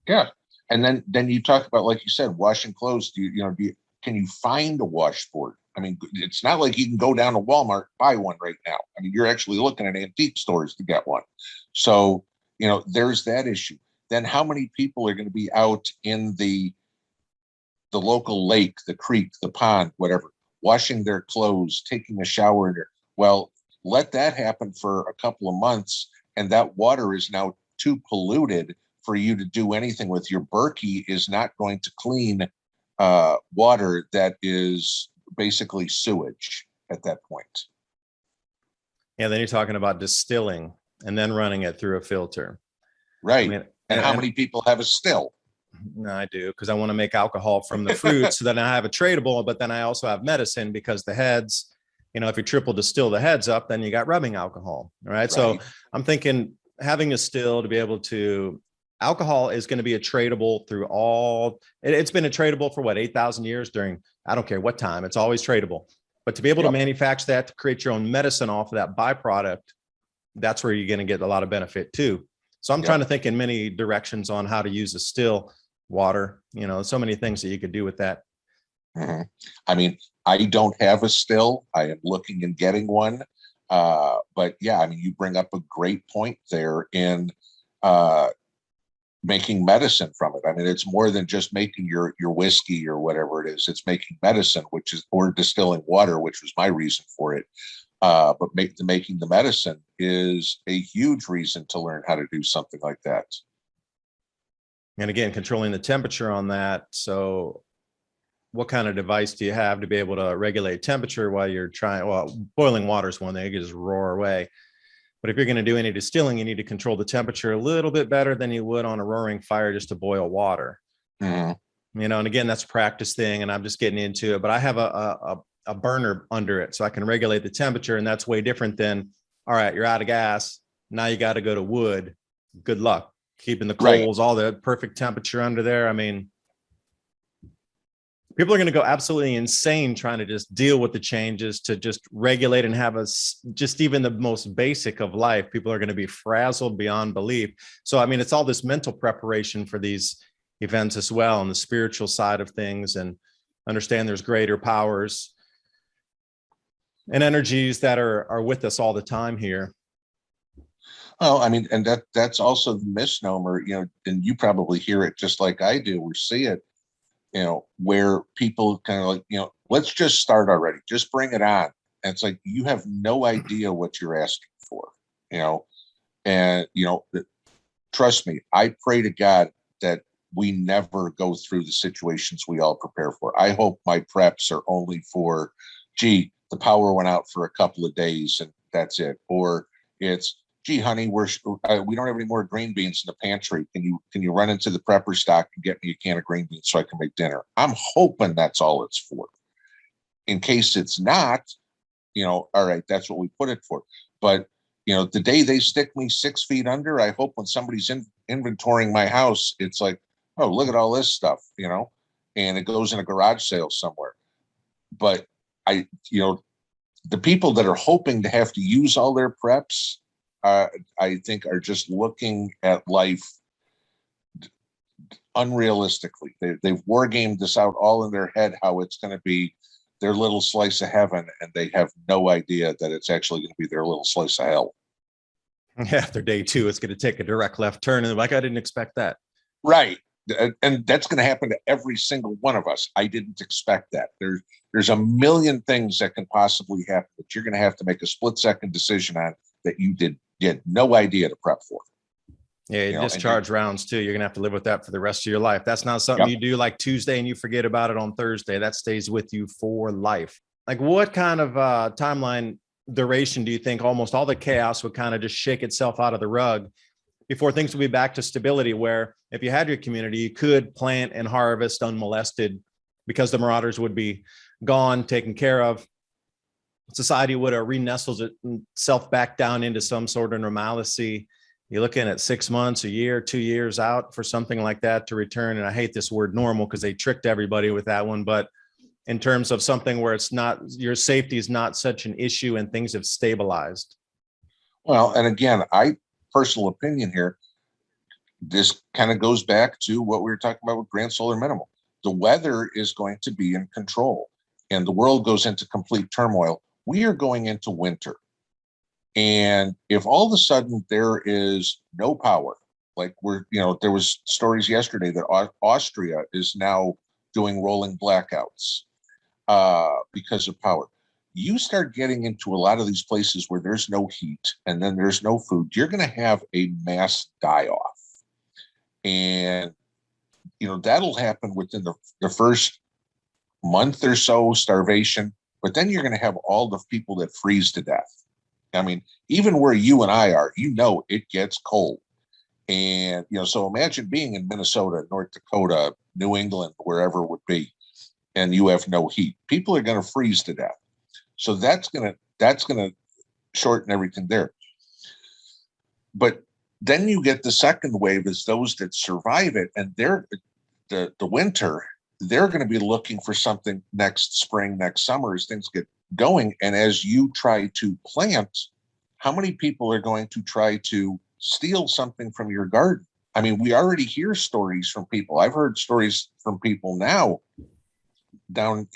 Yeah. And then you talk about, like you said, washing clothes. Can you find a washboard? I mean, it's not like you can go down to Walmart, buy one right now. I mean, you're actually looking at antique stores to get one. So, there's that issue. Then how many people are going to be out in the local lake, the creek, the pond, whatever, washing their clothes, taking a shower in there? Well, let that happen for a couple of months, and that water is now too polluted for you to do anything with. Your Berkey is not going to clean water that is basically sewage at that point. Yeah, then you're talking about distilling and then running it through a filter. Right. I mean, and how many people have a still? No, I do, because I want to make alcohol from the fruit. So then I have a tradable, but then I also have medicine, because the heads, if you triple distill the heads up, then you got rubbing alcohol. All right. So I'm thinking having a still to be able to, alcohol is going to be a tradable through it's been a tradable for what, 8,000 years during, I don't care what time, it's always tradable. But to be able to manufacture that, to create your own medicine off of that byproduct, that's where you're going to get a lot of benefit too. So I'm trying to think in many directions on how to use a still water, so many things that you could do with that. I mean, I don't have a still. I am looking and getting one. But yeah, I mean, you bring up a great point there in making medicine from it. I mean, it's more than just making your whiskey or whatever it is. It's making medicine, or distilling water, which was my reason for it. But making the medicine is a huge reason to learn how to do something like that. And again, controlling the temperature on that. So what kind of device do you have to be able to regulate temperature while you're trying? Well, boiling water is one thing, you can just roar away. But if you're going to do any distilling, you need to control the temperature a little bit better than you would on a roaring fire just to boil water. And again, that's a practice thing, and I'm just getting into it. But I have a burner under it, so I can regulate the temperature, and that's way different than, all right, you're out of gas, now you got to go to wood. Good luck keeping the coals, all the perfect temperature under there. I mean, people are going to go absolutely insane trying to just deal with the changes, to just regulate and have just even the most basic of life. People are going to be frazzled beyond belief. So, I mean, it's all this mental preparation for these events as well, and the spiritual side of things, and understand there's greater powers and energies that are with us all the time here. Well, I mean, and that's also the misnomer, and you probably hear it just like I do, or see it, where people kind of like, let's just start already, just bring it on. And it's like, you have no idea what you're asking for, and, trust me, I pray to God that we never go through the situations we all prepare for. I hope my preps are only for, gee, the power went out for a couple of days and that's it. Or it's, gee, honey, we don't have any more green beans in the pantry. Can you run into the prepper stock and get me a can of green beans so I can make dinner? I'm hoping that's all it's for. In case it's not, all right, that's what we put it for. But, the day they stick me 6 feet under, I hope when somebody's inventorying my house, it's like, oh, look at all this stuff, and it goes in a garage sale somewhere. But the people that are hoping to have to use all their preps, I think are just looking at life unrealistically. They've wargamed this out all in their head, how it's going to be their little slice of heaven, and they have no idea that it's actually going to be their little slice of hell. Yeah, after day 2, it's going to take a direct left turn, and they're like, I didn't expect that. Right. And that's going to happen to every single one of us. I didn't expect that. There's a million things that can possibly happen that you're going to have to make a split-second decision on that you had no idea to prep for. Yeah, discharge rounds too. You're going to have to live with that for the rest of your life. That's not something you do like Tuesday and you forget about it on Thursday. That stays with you for life. Like, what kind of timeline duration do you think almost all the chaos would kind of just shake itself out of the rug before things will be back to stability, where if you had your community, you could plant and harvest unmolested because the marauders would be gone, taken care of? Society would have re-nestled itself back down into some sort of normalcy. You're looking at 6 months, a year, 2 years out for something like that to return. And I hate this word normal because they tricked everybody with that one. But in terms of something where it's not, your safety is not such an issue and things have stabilized. Well, and again, personal opinion here, this kind of goes back to what we were talking about with grand solar minimal. The weather is going to be in control. and the world goes into complete turmoil, we are going into winter. And if all of a sudden there is no power, like there was stories yesterday that Austria is now doing rolling blackouts because of power. You start getting into a lot of these places where there's no heat and then there's no food, you're going to have a mass die-off. And, that'll happen within the first month or so, starvation, but then you're going to have all the people that freeze to death. I mean, even where you and I are, it gets cold. And, so imagine being in Minnesota, North Dakota, New England, wherever it would be, and you have no heat. People are going to freeze to death. So that's going to shorten everything there. But then you get the second wave is those that survive it, and they're the winter, they're going to be looking for something next spring, next summer as things get going. And as you try to plant, how many people are going to try to steal something from your garden? I mean, we already hear stories from people. I've heard stories from people now down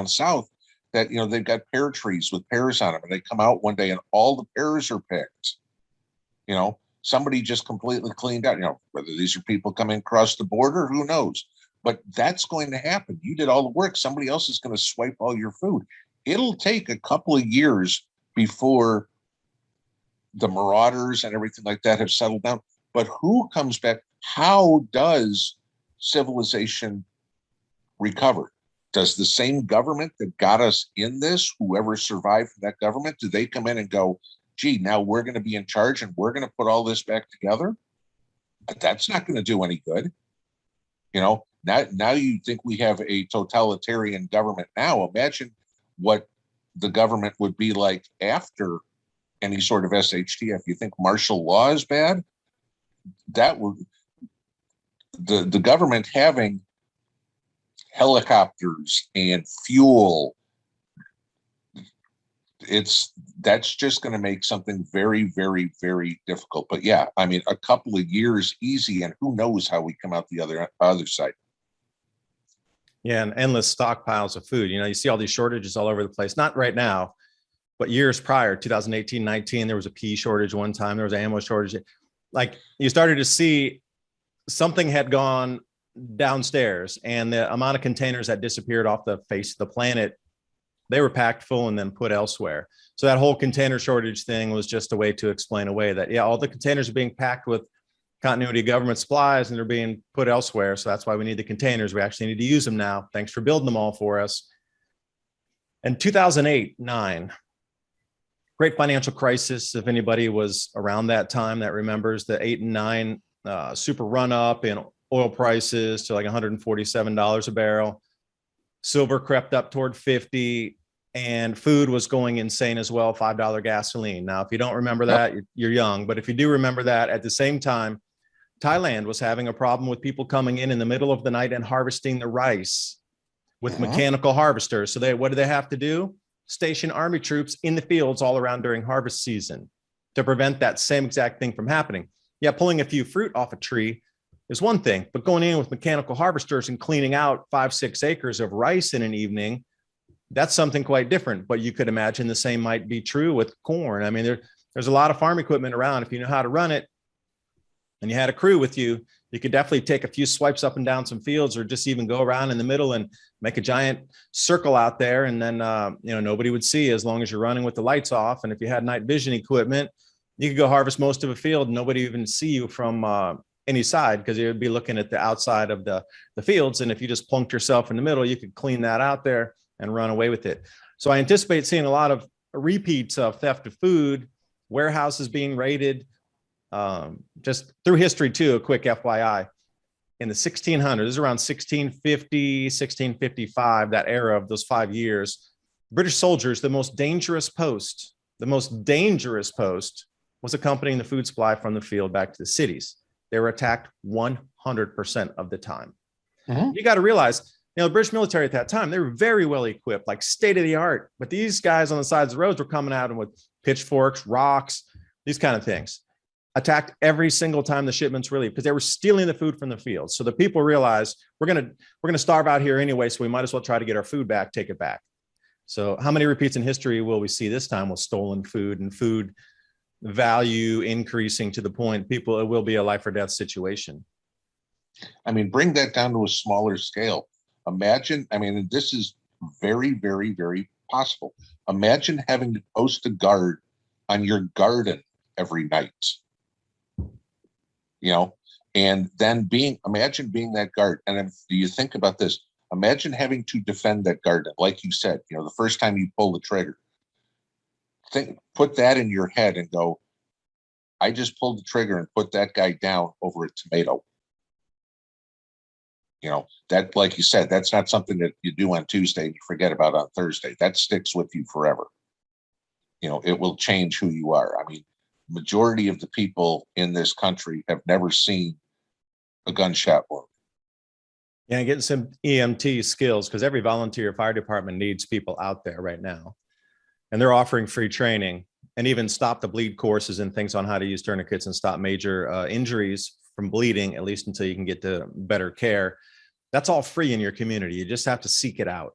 south that, they've got pear trees with pears on them, and they come out one day and all the pears are picked. Somebody just completely cleaned out, whether these are people coming across the border, who knows? But that's going to happen. You did all the work. Somebody else is going to swipe all your food. It'll take a couple of years before the marauders and everything like that have settled down. But who comes back? How does civilization recover? Does the same government that got us in this, whoever survived from that government, do they come in and go, gee, now we're going to be in charge and we're going to put all this back together? That's not going to do any good. Now you think we have a totalitarian government now. Imagine what the government would be like after any sort of SHTF. You think martial law is bad? That would, the government having helicopters and fuel, that's just going to make something very, very, very difficult. But yeah, I mean, a couple of years easy, and who knows how we come out the other side. Yeah, and endless stockpiles of food. You see all these shortages all over the place. Not right now, but years prior, 2018, 19, there was a pea shortage one time. There was an ammo shortage. Like, you started to see something had gone downstairs, and the amount of containers that disappeared off the face of the planet, they were packed full and then put elsewhere. So that whole container shortage thing was just a way to explain away that, yeah, all the containers are being packed with continuity of government supplies and they're being put elsewhere. So that's why we need the containers. We actually need to use them now. Thanks for building them all for us. In 2008-9, great financial crisis. If anybody was around that time that remembers the 8 and 9 super run up in oil prices to like $147 a barrel. Silver crept up toward 50, and food was going insane as well, $5 gasoline. Now, if you don't remember that, you're young. But if you do remember that, at the same time, Thailand was having a problem with people coming in the middle of the night and harvesting the rice with mechanical harvesters. So what do they have to do? Station army troops in the fields all around during harvest season to prevent that same exact thing from happening. Yeah, pulling a few fruit off a tree is one thing, but going in with mechanical harvesters and cleaning out 5-6 acres of rice in an evening, that's something quite different. But you could imagine the same might be true with corn. I mean, there's a lot of farm equipment around. If you know how to run it and you had a crew with you, you could definitely take a few swipes up and down some fields, or just even go around in the middle and make a giant circle out there. And then, nobody would see, as long as you're running with the lights off. And if you had night vision equipment, you could go harvest most of a field and nobody even see you from any side, because you would be looking at the outside of the fields. And if you just plunked yourself in the middle, you could clean that out there and run away with it. So I anticipate seeing a lot of repeats of theft of food, warehouses being raided, just through history too. A quick FYI, in the 1600s, this is around 1650, 1655, that era of those 5 years, British soldiers, the most dangerous post was accompanying the food supply from the field back to the cities. They were attacked 100% of the time. You got to realize, the British military at that time, they were very well equipped, like state of the art. But these guys on the sides of the roads were coming at them with pitchforks, rocks, these kind of things. Attacked every single time the shipments were leaving, because they were stealing the food from the fields. So the people realized, we're gonna starve out here anyway, so we might as well try to get our food back, take it back. So how many repeats in history will we see this time with stolen food and food value increasing to the point people, it will be a life or death situation? I mean, bring that down to a smaller scale. Imagine, I mean, this is very, very, very possible. Imagine having to post a guard on your garden every night, and then imagine being that guard. And if you think about this, imagine having to defend that garden. Like you said, the first time you pull the trigger, put that in your head and go, I just pulled the trigger and put that guy down over a tomato. That, like you said, that's not something that you do on Tuesday and you forget about on Thursday. That sticks with you forever. It will change who you are. I mean, majority of the people in this country have never seen a gunshot wound. Yeah, and getting some EMT skills, because every volunteer fire department needs people out there right now. And they're offering free training and even stop the bleed courses and things on how to use tourniquets and stop major injuries from bleeding, at least until you can get to better care. That's all free in your community. You just have to seek it out.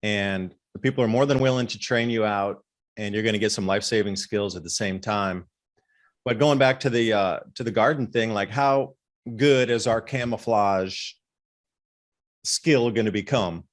And the people are more than willing to train you out, and you're going to get some life-saving skills at the same time. But going back to the garden thing, like, how good is our camouflage skill going to become?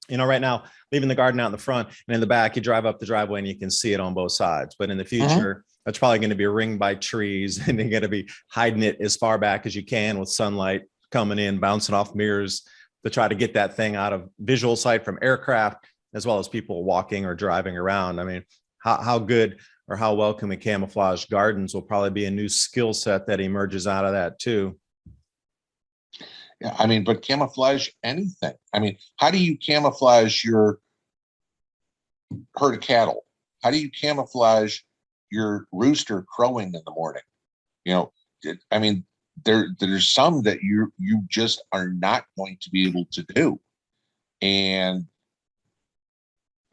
Right now, leaving the garden out in the front, and in the back, you drive up the driveway and you can see it on both sides. But in the future, that's probably going to be ringed by trees, and you're going to be hiding it as far back as you can with sunlight coming in, bouncing off mirrors to try to get that thing out of visual sight from aircraft, as well as people walking or driving around. I mean, how good or how well can we camouflage gardens will probably be a new skill set that emerges out of that too. Yeah, I mean, but camouflage anything. I mean, how do you camouflage your herd of cattle? How do you camouflage your rooster crowing in the morning? I mean, there's some that you just are not going to be able to do. And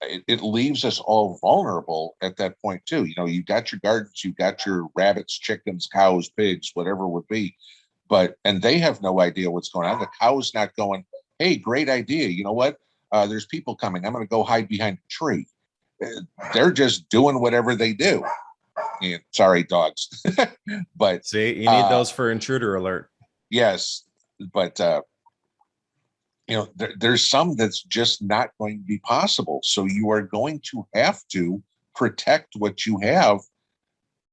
it leaves us all vulnerable at that point too. You've got your gardens, you've got your rabbits, chickens, cows, pigs, whatever it would be. And they have no idea what's going on. The cow's not going, hey, great idea. You know what? There's people coming. I'm going to go hide behind a tree. They're just doing whatever they do. And, sorry, dogs. But see, you need those for intruder alert. Yes. But, there's some that's just not going to be possible. So you are going to have to protect what you have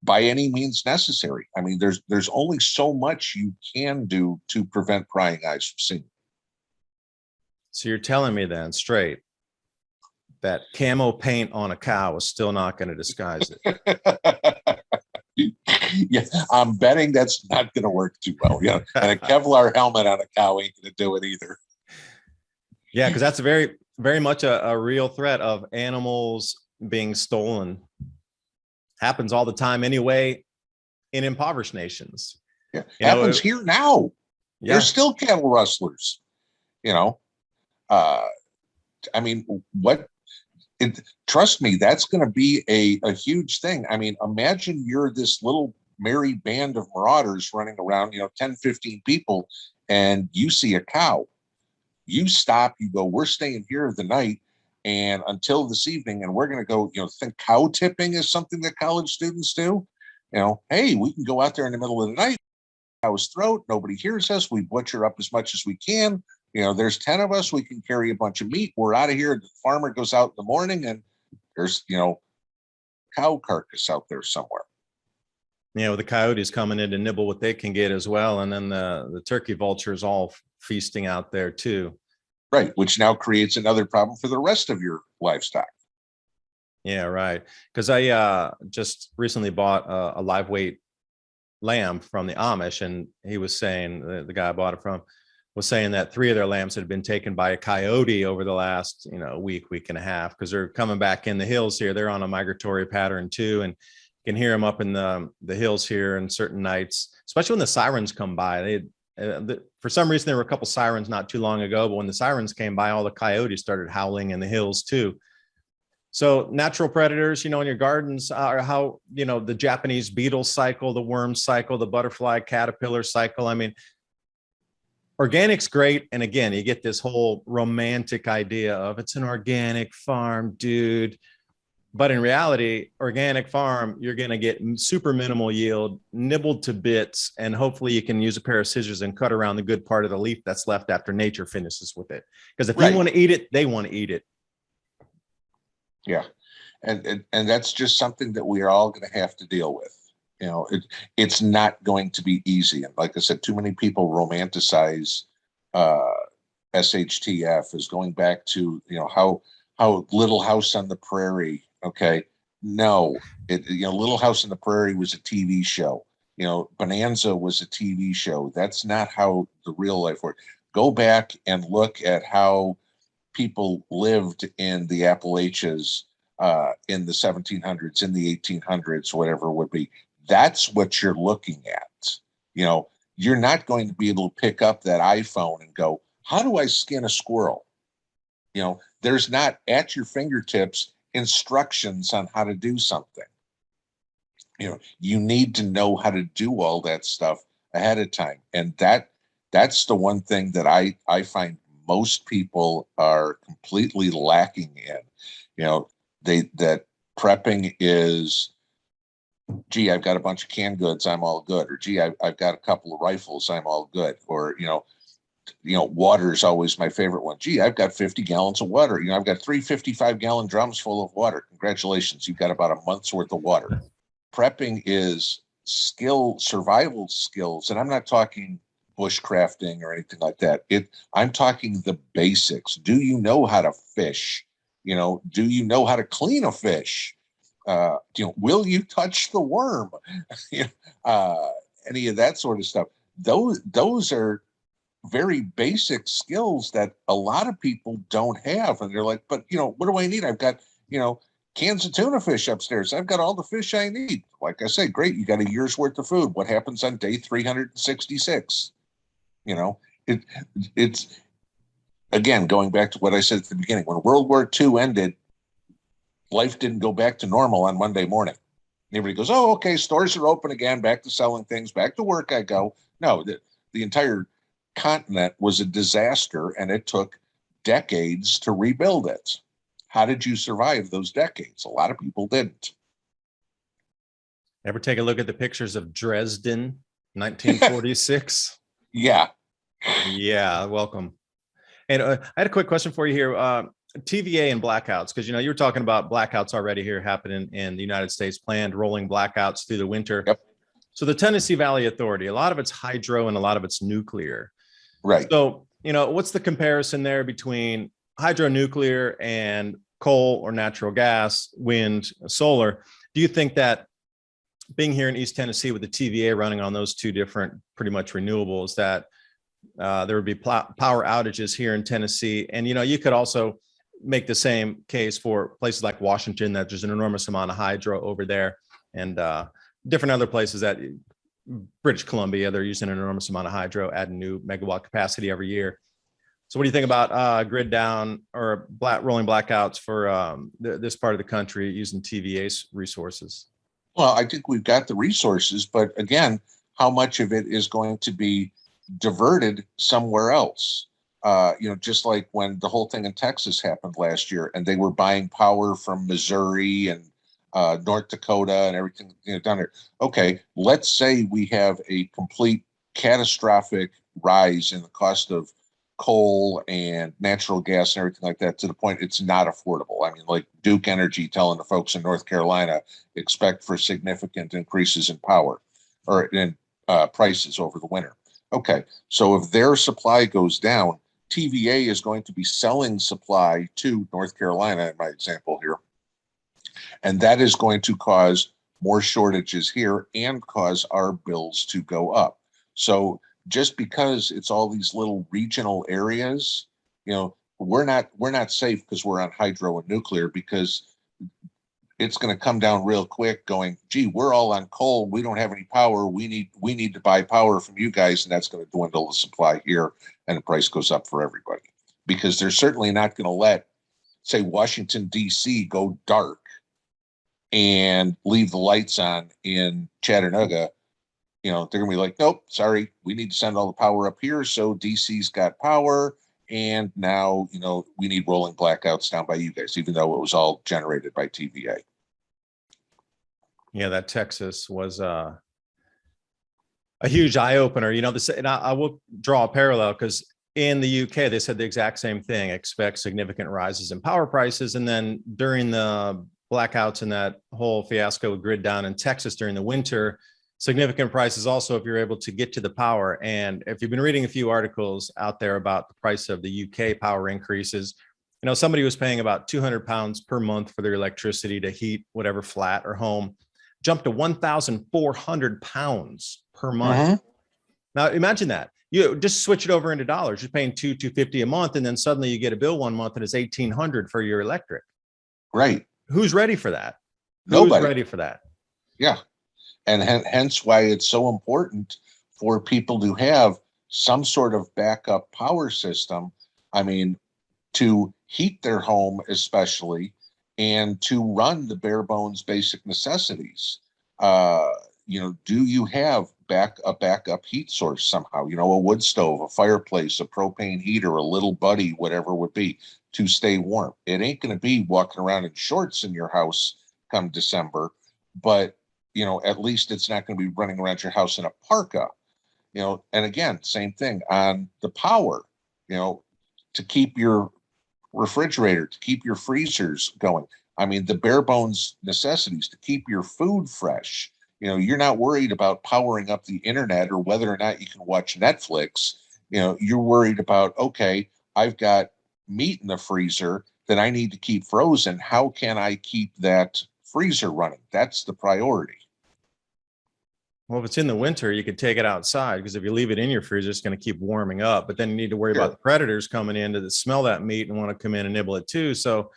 by any means necessary. I mean, there's only so much you can do to prevent prying eyes from seeing. So you're telling me then straight that camo paint on a cow is still not going to disguise it? Yeah, I'm betting that's not going to work too well. Yeah, and a Kevlar helmet on a cow ain't going to do it either. Yeah, because that's very, very much a real threat of animals being stolen. Happens all the time anyway in impoverished nations. Yeah, happens here now. Yeah. There's still cattle rustlers. I mean, trust me, that's going to be a huge thing. I mean, imagine you're this little merry band of marauders running around, 10, 15 people, and you see a cow. You stop, you go, we're staying here the night and until this evening, and we're going to go, think cow tipping is something that college students do. Hey, we can go out there in the middle of the night, cow's throat, nobody hears us, we butcher up as much as we can. There's 10 of us, we can carry a bunch of meat, we're out of here. The farmer goes out in the morning and there's, cow carcass out there somewhere. With the coyotes coming in to nibble what they can get as well. And then the turkey vultures all feasting out there too. Right, which now creates another problem for the rest of your livestock. Yeah, right. Because I just recently bought a live weight lamb from the Amish, and he was saying, the guy I bought it from was saying that 3 of their lambs had been taken by a coyote over the last week and a half, because they're coming back in the hills here. They're on a migratory pattern too, and you can hear them up in the hills here in certain nights, especially when the sirens come by. For some reason, there were a couple sirens not too long ago, but when the sirens came by, all the coyotes started howling in the hills too. So natural predators, in your gardens are how, the Japanese beetle cycle, the worm cycle, the butterfly caterpillar cycle. I mean, Organic's great. And again, you get this whole romantic idea of it's an organic farm, dude. But in reality, organic farm, you're going to get super minimal yield, nibbled to bits, and hopefully you can use a pair of scissors and cut around the good part of the leaf that's left after nature finishes with it. Because if you want to eat it, they want to eat it. Yeah. And that's just something that we are all going to have to deal with. You know, it's not going to be easy. And like I said, too many people romanticize SHTF as going back to, you know, how Little House on the Prairie. Okay. No, Little House on the Prairie was a TV show. You know, Bonanza was a TV show. That's not how the real life worked. Go back and look at how people lived in the Appalachians in the 1700s, in the 1800s, whatever it would be. That's what you're looking at. You know, you're not going to be able to pick up that iPhone and go, how do I skin a squirrel? You know, there's not at your fingertips instructions on how to do something. You know, you need to know how to do all that stuff ahead of time. And that's the one thing that I find most people are completely lacking in. You know, that prepping is, gee, I've got a bunch of canned goods, I'm all good. Or gee, I've got a couple of rifles, I'm all good. Or, water is always my favorite one. Gee, I've got 50 gallons of water. You know, I've got 3 55-gallon drums full of water. Congratulations, you've got about a month's worth of water. Prepping is survival skills. And I'm not talking bushcrafting or anything like that. I'm talking the basics. Do you know how to fish? You know, do you know how to clean a fish? Will you touch the worm? Any of that sort of stuff. Those are very basic skills that a lot of people don't have. And they're like, but, what do I need? I've got, cans of tuna fish upstairs. I've got all the fish I need. Like I said, great. You got a year's worth of food. What happens on day 366? It's again, going back to what I said at the beginning, when World War II ended, life didn't go back to normal on Monday morning. Everybody goes, oh, okay, stores are open again, back to selling things, back to work I go. No, the entire continent was a disaster, and it took decades to rebuild it. How did you survive those decades? A lot of people didn't. Ever take a look at the pictures of Dresden, 1946? Yeah. Yeah, welcome. And I had a quick question for you here. TVA and blackouts, because you were talking about blackouts already here happening in the United States, planned rolling blackouts through the winter. Yep. So the Tennessee Valley Authority, a lot of it's hydro and a lot of it's nuclear. Right. So, what's the comparison there between hydro, nuclear, and coal or natural gas, wind, solar? Do you think that being here in East Tennessee with the TVA running on those two different pretty much renewables, that there would be power outages here in Tennessee? And, you could also make the same case for places like Washington, that there's an enormous amount of hydro over there, and different other places that British Columbia, they're using an enormous amount of hydro, adding new megawatt capacity every year. So what do you think about grid down or rolling blackouts for this part of the country using TVA's resources? Well, I think we've got the resources, but again, how much of it is going to be diverted somewhere else? Just like when the whole thing in Texas happened last year, and they were buying power from Missouri and North Dakota and everything down there. Okay, let's say we have a complete catastrophic rise in the cost of coal and natural gas and everything like that, to the point it's not affordable. I mean, like Duke Energy telling the folks in North Carolina, expect for significant increases in power or in prices over the winter. Okay, so if their supply goes down, TVA is going to be selling supply to North Carolina, in my example here. And that is going to cause more shortages here and cause our bills to go up. So just because it's all these little regional areas, we're not safe because we're on hydro and nuclear, because it's going to come down real quick going, gee, we're all on coal. We don't have any power. We need to buy power from you guys. And that's going to dwindle the supply here, and the price goes up for everybody, because they're certainly not going to let, say, Washington, D.C. go dark and leave the lights on in Chattanooga they're gonna be like, nope, sorry, we need to send all the power up here. So DC's got power. And now, we need rolling blackouts down by you guys, even though it was all generated by TVA. Yeah, that Texas was a huge eye opener. And I will draw a parallel because in the UK, they said the exact same thing, expect significant rises in power prices. And then during the blackouts and that whole fiasco with grid down in Texas during the winter, significant prices also if you're able to get to the power. And if you've been reading a few articles out there about the price of the UK power increases, somebody was paying about 200 pounds per month for their electricity to heat whatever flat or home, jumped to 1,400 pounds per month. Now imagine that. You just switch it over into dollars. You're paying $250 a month, and then suddenly you get a bill one month and it's 1,800 for your electric. Right. Who's ready for that? Nobody. Who's ready for that? Yeah. And hence why it's so important for people to have some sort of backup power system. I mean, to heat their home, especially, and to run the bare bones basic necessities. Do you have a backup heat source somehow? A wood stove, a fireplace, a propane heater, a little buddy, whatever it would be, to stay warm. It ain't going to be walking around in shorts in your house come December, but at least it's not going to be running around your house in a parka. And again, same thing on the power. To keep your refrigerator, to keep your freezers going. I mean, the bare bones necessities to keep your food fresh. You're not worried about powering up the internet or whether or not you can watch Netflix. You're worried about, okay, I've got meat in the freezer that I need to keep frozen. How can I keep that freezer running? That's the priority. Well, if it's in the winter, you could take it outside, because if you leave it in your freezer, it's going to keep warming up. But then you need to worry about the predators coming in to smell that meat and want to come in and nibble it too. So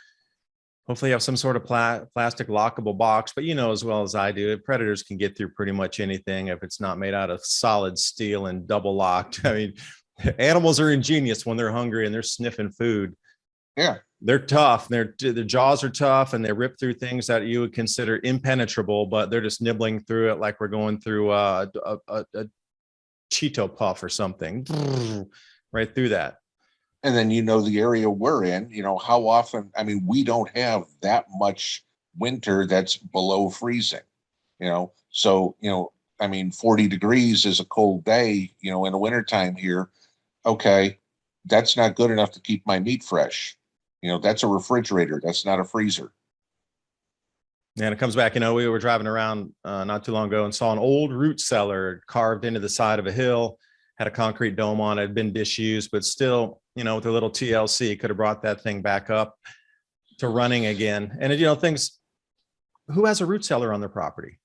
hopefully you have some sort of plastic lockable box. But as well as I do, predators can get through pretty much anything if it's not made out of solid steel and double locked. I mean, animals are ingenious when they're hungry and they're sniffing food. Yeah. They're tough. Their jaws are tough, and they rip through things that you would consider impenetrable, but they're just nibbling through it like we're going through a Cheeto puff or something, right through that. And then the area we're in, how often, I mean, we don't have that much winter that's below freezing, so, I mean, 40 degrees is a cold day, in the wintertime here. Okay, that's not good enough to keep my meat fresh. That's a refrigerator. That's not a freezer. And it comes back, we were driving around not too long ago and saw an old root cellar carved into the side of a hill, had a concrete dome on it, had been disused, but still, with a little TLC, could have brought that thing back up to running again. And, things, who has a root cellar on their property?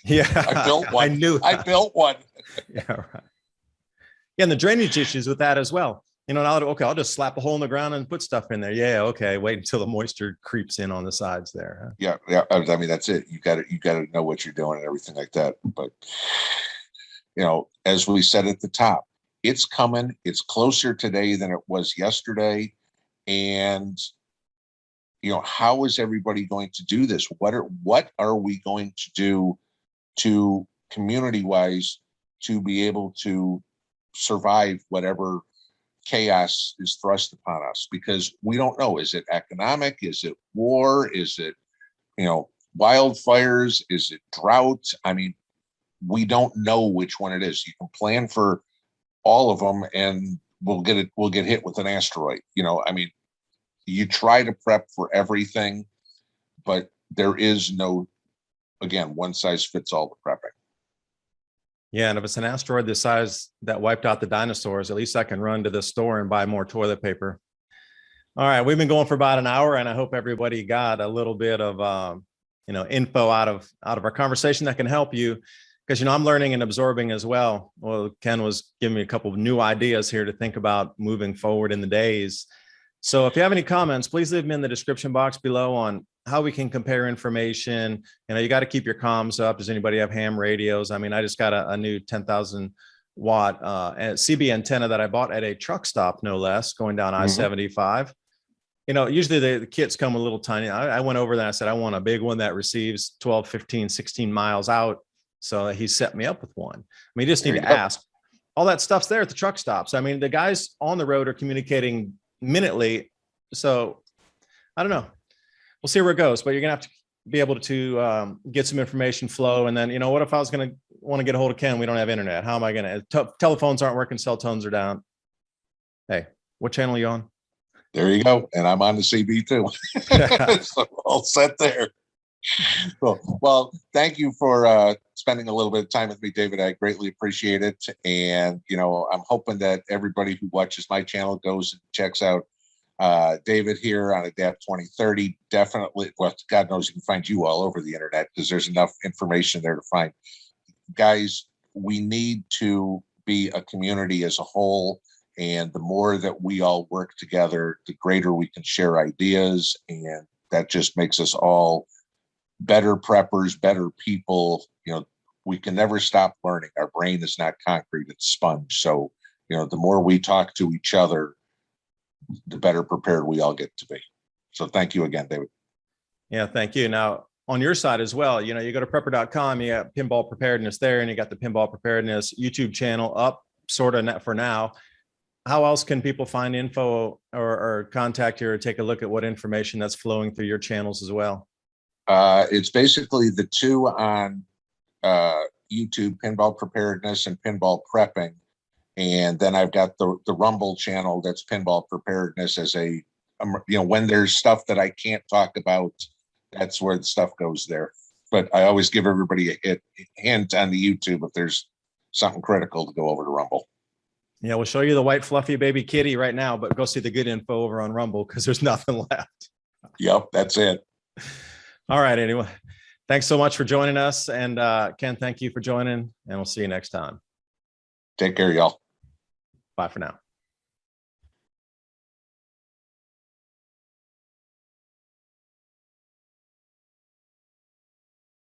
Yeah. I built one. I built one. Yeah, right. Yeah, and the drainage issues with that as well. I'll just slap a hole in the ground and put stuff in there. Yeah, okay. Wait until the moisture creeps in on the sides there. Huh? Yeah. I mean, that's it. You got to know what you're doing and everything like that. But as we said at the top, it's coming. It's closer today than it was yesterday. And how is everybody going to do this? What are we going to do to community-wise to be able to survive whatever chaos is thrust upon us? Because we don't know. Is it economic? Is it war? Is it, wildfires? Is it drought? I mean, we don't know which one it is. You can plan for all of them and we'll get hit with an asteroid. I mean, you try to prep for everything, but there is no, again, one size fits all the prepping. Yeah, and if it's an asteroid the size that wiped out the dinosaurs, at least I can run to the store and buy more toilet paper. All right, we've been going for about an hour, and I hope everybody got a little bit of info out of our conversation that can help you, because I'm learning and absorbing as well. Well, Ken was giving me a couple of new ideas here to think about moving forward in the days. So if you have any comments, please leave them in the description box below on how we can compare information. You got to keep your comms up. Does anybody have ham radios? I mean, I just got a new 10,000 watt CB antenna that I bought at a truck stop, no less, going down I-75. Usually the kits come a little tiny. I went over there and I said, I want a big one that receives 12, 15, 16 miles out. So he set me up with one. I mean, you just need There to you go. ask. All that stuff's there at the truck stops. I mean, the guys on the road are communicating minutely. So I don't know. We'll see where it goes, but you're going to have to be able to get some information flow. And then, you know, what if I was going to want to get a hold of Ken? We don't have internet. How am I going to, telephones aren't working, cell tones are down. Hey, what channel are you on? There you go. And I'm on the CB too. So all set there. Well, thank you for spending a little bit of time with me, David. I greatly appreciate it. And, you know, I'm hoping that everybody who watches my channel goes and checks out David here on Adapt 2030. Definitely, well, God knows you can find you all over the internet because there's enough information there to find. Guys, we need to be a community as a whole. And the more that we all work together, the greater we can share ideas. And that just makes us all better preppers, better people. You know, we can never stop learning. Our brain is not concrete, it's sponge. So, you know, the more we talk to each other, the better prepared we all get to be. So thank you again, David. Yeah, thank you. Now, on your side as well, you know, you go to prepper.com, you got Pinball Preparedness there, and you got the Pinball Preparedness YouTube channel up, sort of for now. How else can people find info or contact you or take a look at what information that's flowing through your channels as well? It's basically the two on YouTube, Pinball Preparedness and Pinball Prepping. And then I've got the Rumble channel that's Pinball Preparedness as a, you know, when there's stuff that I can't talk about, that's where the stuff goes there. But I always give everybody a hint on the YouTube if there's something critical to go over to Rumble. Yeah, we'll show you the white fluffy baby kitty right now, but go see the good info over on Rumble because there's nothing left. Yep, that's it. All right, anyway, thanks so much for joining us. And Ken, thank you for joining, and we'll see you next time. Take care, y'all. Bye for now.